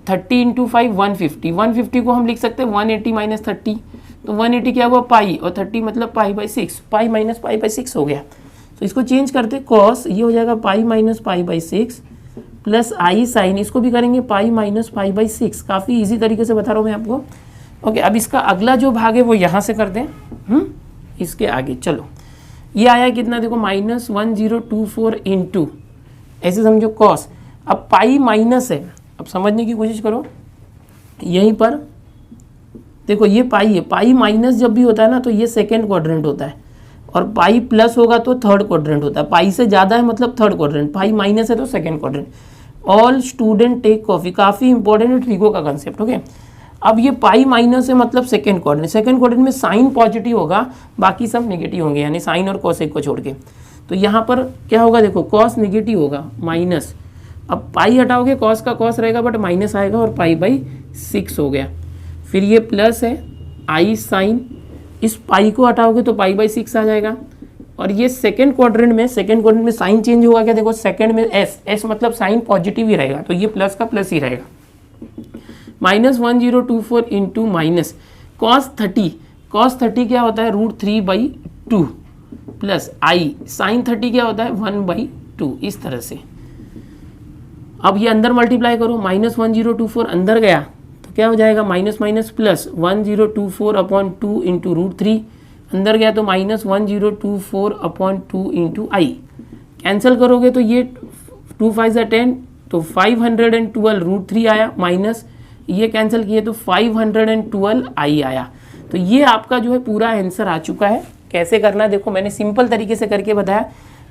30 इंटू 5 150, 150 को हम लिख सकते हैं 180 - 30, तो 180 क्या हुआ पाई, और 30 मतलब π/6, पाई माइनस π/6 हो गया। तो इसको चेंज करते, कॉस ये हो जाएगा pi minus pi by 6 plus i sine, इसको भी करेंगे पाई माइनस पाई बाई 6। काफ़ी इजी तरीके से बता रहा हूँ मैं आपको। ओके, अब इसका अगला जो भाग है वो यहाँ से कर दें, इसके आगे चलो। ये आया कितना, देखो -1024 इंटू, ऐसे समझो कॉस। अब पाई माइनस है, अब समझने की कोशिश करो, यहीं पर देखो ये पाई है, पाई माइनस जब भी होता है ना तो ये सेकेंड क्वाड्रेंट होता है, और पाई प्लस होगा तो थर्ड क्वाड्रेंट होता है। पाई से ज़्यादा है मतलब थर्ड क्वाड्रेंट, पाई माइनस है तो second quadrant. All student take coffee, काफ़ी इंपॉर्टेंट है ट्रिगो का कंसेप्ट। ओके, अब ये पाई माइनस है मतलब सेकेंड क्वाड्रेंट, सेकेंड क्वाड्रेंट में साइन पॉजिटिव होगा, बाकी सब नेगेटिव होंगे, यानी साइन और कॉसेक को छोड़ के। तो यहाँ पर क्या होगा, देखो कॉस नेगेटिव होगा माइनस, अब पाई हटाओगे कॉस का कॉस रहेगा बट माइनस आएगा, और पाई बाई 6 हो गया। फिर ये प्लस है आई साइन, इस पाई को हटाओगे तो पाई बाई 6 आ जाएगा। और ये सेकेंड क्वाड्रेंट में साइन चेंज होगा क्या, देखो सेकेंड में एस मतलब साइन पॉजिटिव ही रहेगा, तो ये प्लस का प्लस ही रहेगा। -1024 इंटू माइनस कॉस 30 क्या होता है, √3/2 प्लस आई साइन 30 क्या होता है, 1/2, इस तरह से। अब ये अंदर मल्टीप्लाई करो, -1024 अंदर गया तो क्या हो जाएगा, माइनस माइनस प्लस 1024/2 इंटू √3, अंदर गया तो -1024/2 इंटू आई। कैंसिल करोगे तो ये 2 5 10, तो 512 √3 आया, माइनस ये कैंसिल किए तो 512 आई आया। तो ये आपका जो है पूरा आंसर आ चुका है। कैसे करना है देखो, मैंने सिंपल तरीके से करके बताया।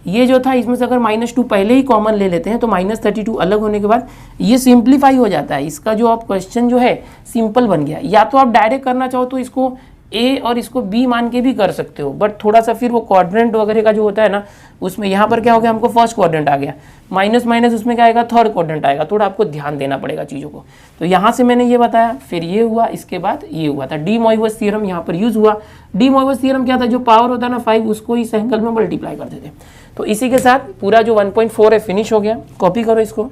ये जो था इसमें से अगर -2 पहले ही कॉमन ले लेते हैं तो -32 अलग होने के बाद ये सिंप्लीफाई हो जाता है। इसका जो आप क्वेश्चन जो है सिंपल बन गया। या तो आप डायरेक्ट करना चाहो तो इसको ए और इसको बी मान के भी कर सकते हो, बट थोड़ा सा फिर वो क्वाड्रेंट वगैरह का जो होता है ना, उसमें यहाँ पर क्या हो गया, हमको फर्स्ट क्वाड्रेंट आ गया, माइनस माइनस उसमें क्या आएगा, थर्ड क्वाड्रेंट आएगा। थोड़ा आपको ध्यान देना पड़ेगा चीज़ों को। तो यहाँ से मैंने ये बताया, फिर ये हुआ, इसके बाद ये हुआ था, डी मोइवस थ्योरम यहाँ पर यूज हुआ। डी मोइवस थ्योरम क्या था, जो पावर होता है ना 5 उसको इस एंगल में मल्टीप्लाई करते थे। तो इसी के साथ पूरा जो 1.4 है फिनिश हो गया। कॉपी करो इसको।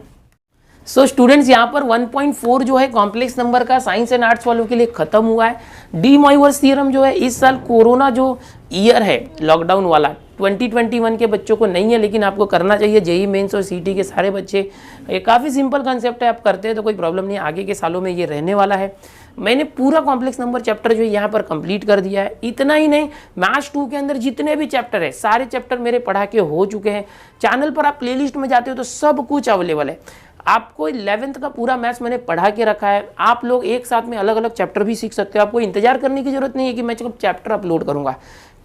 सो स्टूडेंट्स यहाँ पर 1.4 जो है कॉम्प्लेक्स नंबर का साइंस एंड आर्ट्स वालों के लिए खत्म हुआ है। डी मोइवस थ्योरम जो है इस साल कोरोना जो ईयर है लॉकडाउन वाला 2021 के बच्चों को नहीं है, लेकिन आपको करना चाहिए, जेई मेंस और सीटी के सारे बच्चे। ये काफ़ी सिंपल कंसेप्ट है, आप करते हैं तो कोई प्रॉब्लम नहीं, आगे के सालों में ये रहने वाला है। मैंने पूरा कॉम्प्लेक्स नंबर चैप्टर जो है यहाँ पर कंप्लीट कर दिया है। इतना ही नहीं, मैथ्स 2 के अंदर जितने भी चैप्टर है सारे चैप्टर मेरे पढ़ा के हो चुके हैं। चैनल पर आप प्लेलिस्ट में जाते हो तो सब कुछ अवेलेबल है। आपको 11th का पूरा मैथ्स मैंने पढ़ा के रखा है। आप लोग एक साथ में अलग अलग चैप्टर भी सीख सकते हो। आपको इंतजार करने की जरूरत नहीं है कि मैं कब चैप्टर अपलोड करूंगा।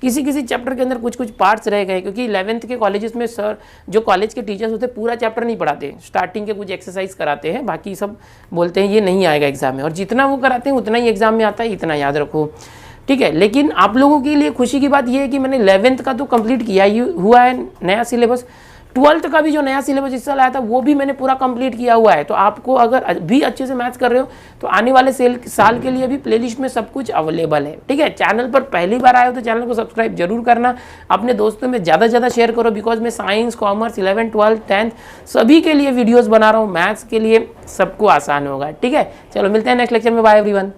किसी किसी चैप्टर के अंदर कुछ कुछ पार्ट्स रह गए, क्योंकि 11th के कॉलेजेस में सर जो कॉलेज के टीचर्स होते हैं पूरा चैप्टर नहीं पढ़ाते, स्टार्टिंग के कुछ एक्सरसाइज कराते हैं, बाकी सब बोलते हैं ये नहीं आएगा एग्जाम में, और जितना वो कराते हैं उतना ही एग्जाम में आता है, इतना याद रखो, ठीक है। लेकिन आप लोगों के लिए खुशी की बात यह है कि मैंने 11th का तो कंप्लीट किया ही हुआ है नया सिलेबस, 12th का भी जो नया सिलेबस इस साल आया था वो भी मैंने पूरा कंप्लीट किया हुआ है। तो आपको अगर भी अच्छे से मैथ्स कर रहे हो तो आने वाले साल के लिए भी प्लेलिस्ट में सब कुछ अवेलेबल है, ठीक है। चैनल पर पहली बार आए हो तो चैनल को सब्सक्राइब जरूर करना, अपने दोस्तों में ज़्यादा से ज़्यादा शेयर करो, बिकॉज मैं science, commerce, 11th, 12th, 10th सभी के लिए वीडियोज़ बना रहा हूँ। मैथ्स के लिए सबको आसान होगा, ठीक है। चलो मिलते हैं नेक्स्ट लेक्चर में, बाय एवरीवन।